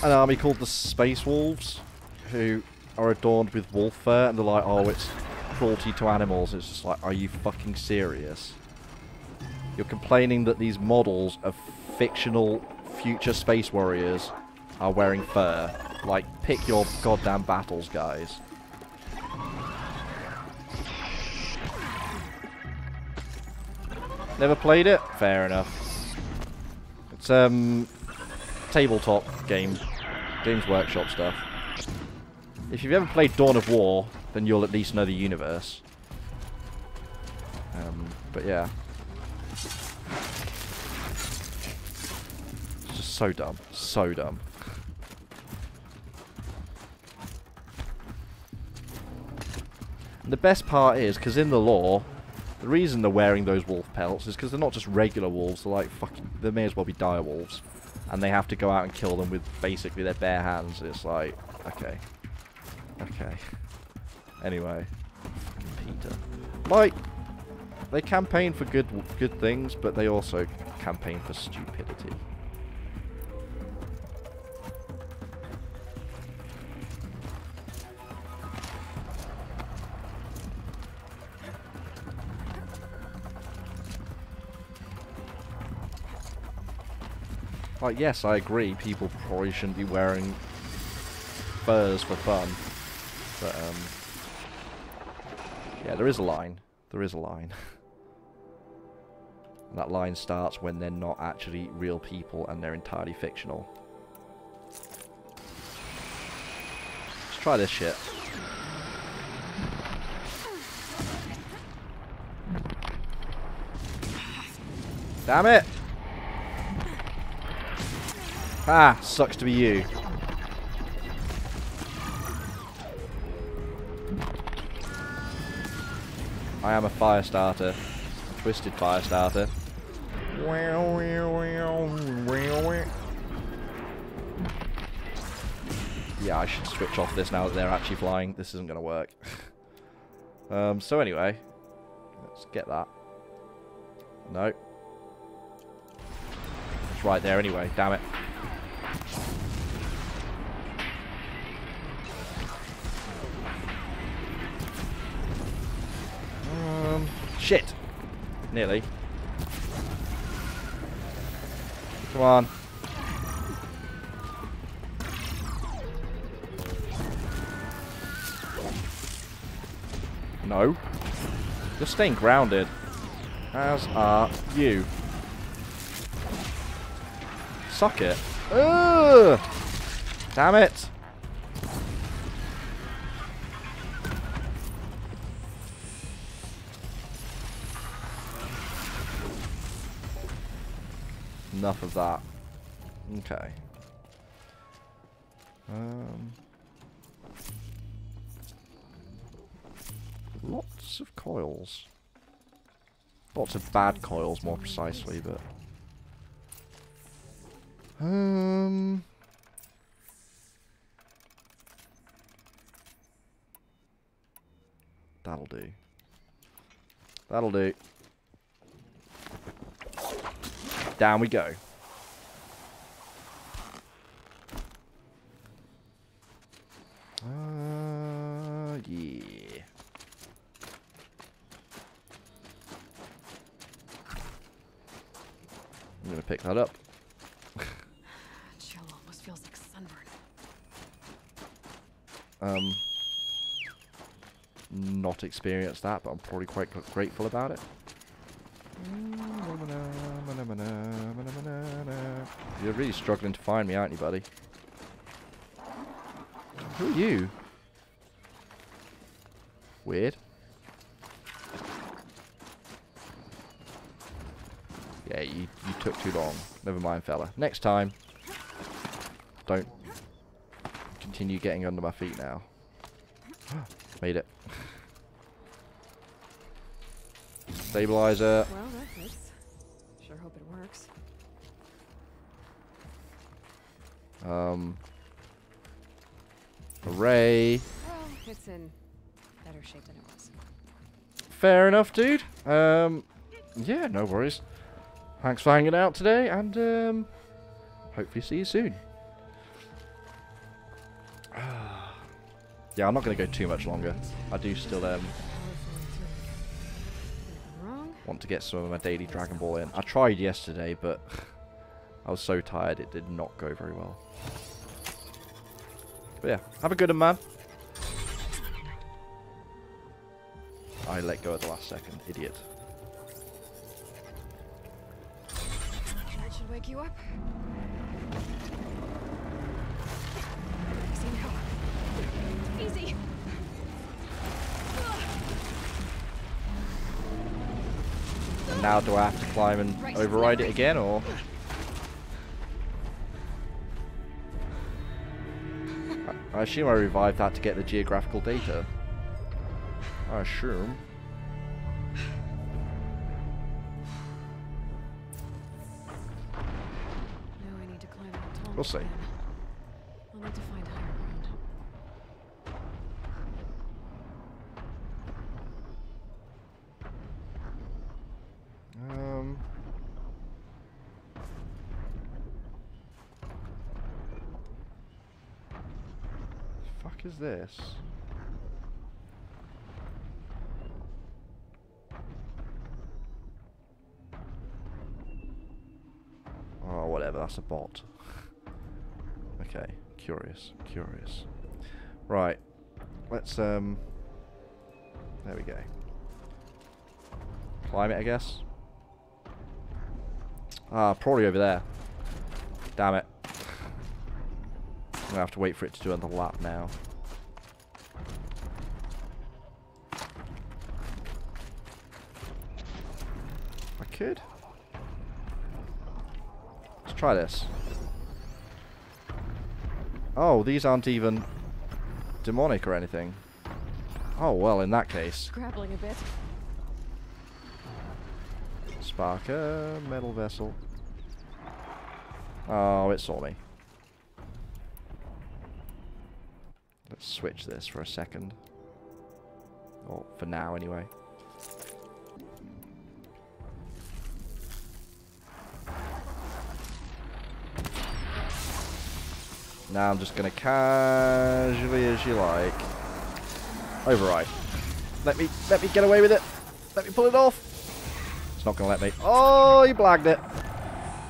an army called the Space Wolves, who are adorned with wolf fur, and they're like, oh, it's cruelty to animals. It's just like, are you fucking serious? You're complaining that these models of fictional future space warriors are wearing fur. Like, pick your goddamn battles, guys. Never played it? Fair enough. It's tabletop Games Workshop stuff. If you've ever played Dawn of War, then you'll at least know the universe. But yeah. It's just so dumb. So dumb. And the best part is, because in the lore, the reason they're wearing those wolf pelts is because they're not just regular wolves, they're like fucking, they may as well be dire wolves. And they have to go out and kill them with basically their bare hands. It's like, okay. Okay. Anyway. Fucking Peter. Like, they campaign for good things, but they also campaign for stupidity. Like, yes, I agree, people probably shouldn't be wearing furs for fun. But, yeah, there is a line. There is a line. And that line starts when they're not actually real people and they're entirely fictional. Let's try this shit. Damn it! Ah, sucks to be you. I am a fire starter. A twisted fire starter. Yeah, I should switch off this now that they're actually flying. This isn't going to work. So anyway, let's get that. No. It's right there anyway, damn it. Shit! Nearly. Come on. No. You're staying grounded. As are you. Suck it. Ugh! Damn it! Enough of that. Okay. Lots of coils. Lots of bad coils, more precisely, but... That'll do. That'll do. Down we go. Yeah. I'm gonna pick that up. Chill almost feels like sunburn. not experienced that, but I'm probably quite grateful about it. You're really struggling to find me, aren't you, buddy? Who are you? Weird. Yeah, you took too long. Never mind, fella. Next time. Don't continue getting under my feet now. Made it. Stabilizer. Well, that fits. Sure hope it works. Array. Well, it's in better shape than it was. Fair enough, dude. Yeah, no worries. Thanks for hanging out today, and hopefully see you soon. Yeah, I'm not going to go too much longer. I do still want to get some of my daily Dragon Ball in. I tried yesterday, but I was so tired it did not go very well. But yeah, have a good one, man. I let go at the last second, idiot. That should wake you up. Easy now. Easy. And now do I have to climb and override it again, or? I assume I revived that to get the geographical data. I assume. Now I need to climb that tall. We'll see. I'll need to find higher ground. Fuck is this? Oh, whatever, that's a bot. Okay, curious. Right, let's, there we go. Climb it, I guess. Ah, probably over there. Damn it. I'm gonna have to wait for it to do another lap now. I could. Let's try this. Oh, these aren't even demonic or anything. Oh, well, in that case. Grappling a bit. Sparker, metal vessel. Oh, it saw me. Let's switch this for a second. Or for now, anyway. Now I'm just gonna casually, as you like, override. Let me get away with it. Let me pull it off. It's not gonna let me. Oh, you blagged it.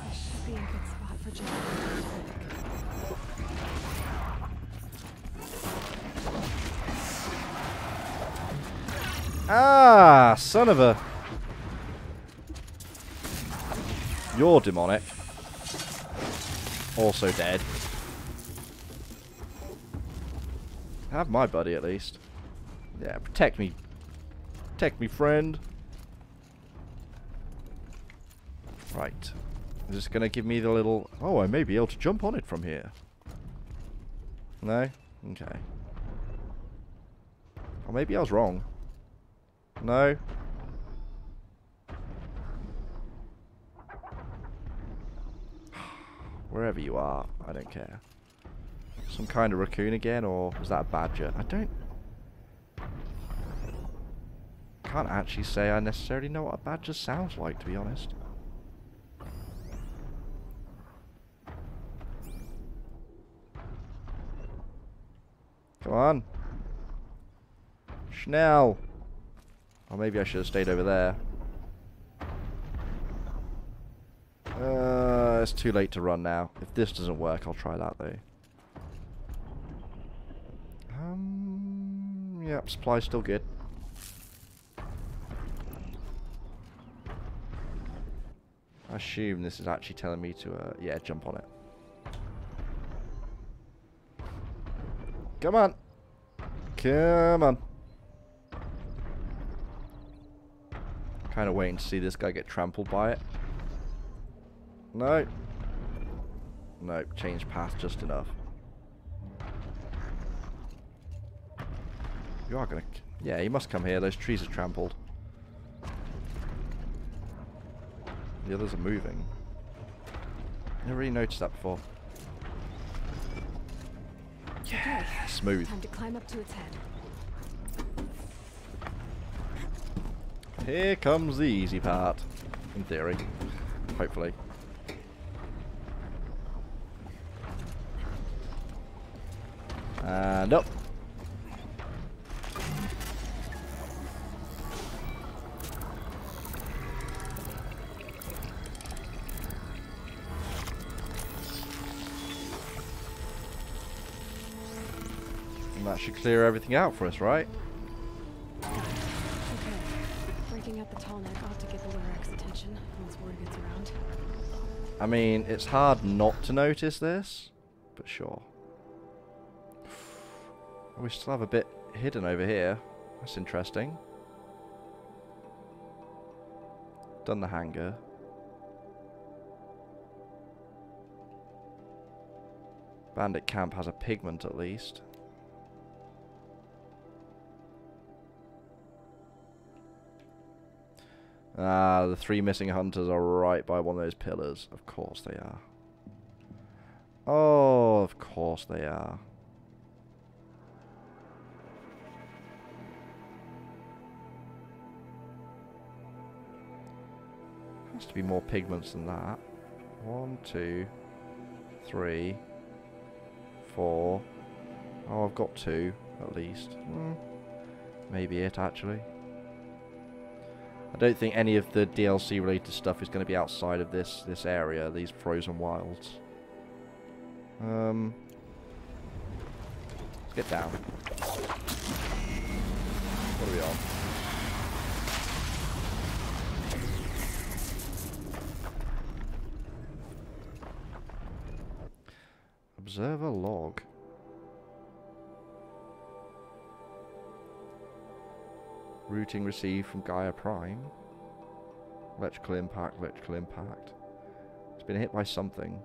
This should be a good spot for jumping. Ah, son of a. You're demonic. Also dead. Have my buddy at least. Yeah, protect me. Protect me, friend. Right. Is this going to give me the little... Oh, I may be able to jump on it from here. No? Okay. Or maybe I was wrong. No? Wherever you are, I don't care. Some kind of raccoon again, or is that a badger? I don't... Can't actually say I necessarily know what a badger sounds like, to be honest. Come on. Schnell. Or maybe I should have stayed over there. It's too late to run now. If this doesn't work, I'll try that though. Yep, supply's still good. assume this is actually telling me to, yeah, jump on it. Come on. Come on. Kind of waiting to see this guy get trampled by it. No. No, change path just enough. You are gonna... Yeah, he must come here. Those trees are trampled. The others are moving. Never really noticed that before. Yeah, Okay, smooth. time to climb up to its head. Here comes the easy part. In theory. Hopefully. And up. And that should clear everything out for us, right? Okay. Breaking up the tall neck ought to get the Lorax attention once word gets around. I mean, it's hard not to notice this, but sure. We still have a bit hidden over here. That's interesting. Done the hangar. Bandit camp has a pigment at least. Ah, the 3 missing hunters are right by one of those pillars. Of course they are. Oh, of course they are. Has to be more pigments than that. 1, 2, 3, 4. Oh, I've got 2 at least. Maybe it actually. I don't think any of the DLC related stuff is going to be outside of this area, these frozen wilds. Let's get down. What are we on? Observer log. Routing received from Gaia Prime. Electrical impact, electrical impact. It's been hit by something.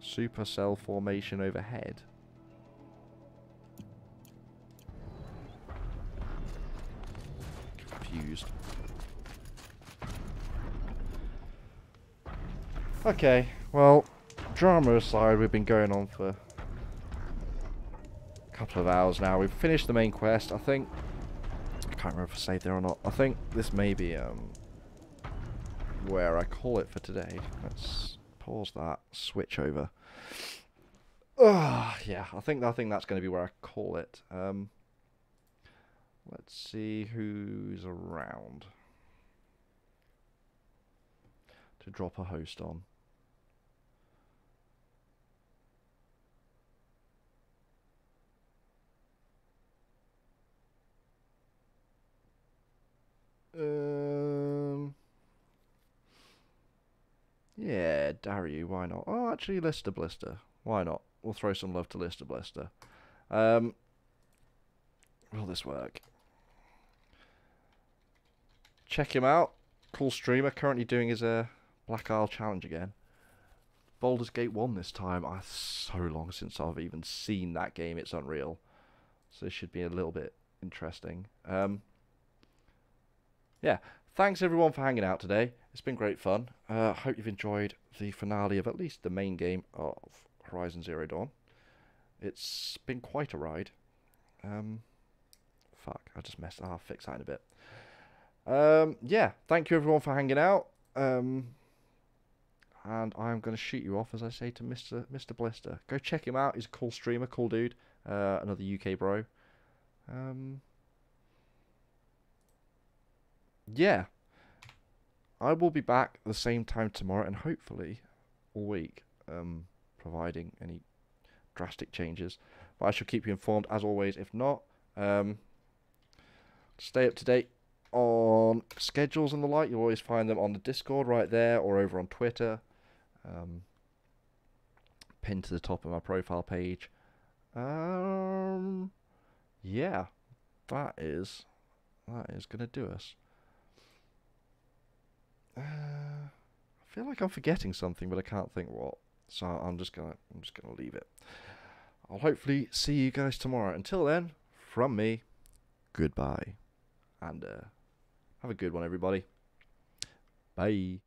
Supercell formation overhead. Confused. Okay, well, drama aside, we've been going on for a couple of hours now. We've finished the main quest. I think... I can't remember if I saved there or not. I think this may be where I call it for today. Let's pause that. Switch over. Yeah, I think that's going to be where I call it. Let's see who's around to drop a host on. Yeah, Daru, why not? Oh, actually, Lister Blister. Why not? We'll throw some love to Lister Blister. Will this work? Check him out. Cool streamer. Currently doing his Black Isle challenge again. Baldur's Gate 1 this time. So long since I've even seen that game. It's unreal. So this should be a little bit interesting. Yeah. Thanks everyone for hanging out today. It's been great fun. Hope you've enjoyed the finale of at least the main game of Horizon Zero Dawn. It's been quite a ride. Fuck, I just messed. I'll fix that in a bit. Yeah, thank you everyone for hanging out. And I'm going to shoot you off, as I say to Mr. Blister. Go check him out. He's a cool streamer, cool dude. Another UK bro. Yeah. I will be back at the same time tomorrow and hopefully all week, providing any drastic changes. But I shall keep you informed as always. If not, stay up to date on schedules and the like. You'll always find them on the Discord right there or over on Twitter. Pinned to the top of my profile page. Yeah, that is gonna do us. I feel like I'm forgetting something, but I can't think what. So I'm just gonna leave it. I'll hopefully see you guys tomorrow. Until then, from me, goodbye, and have a good one, everybody. Bye.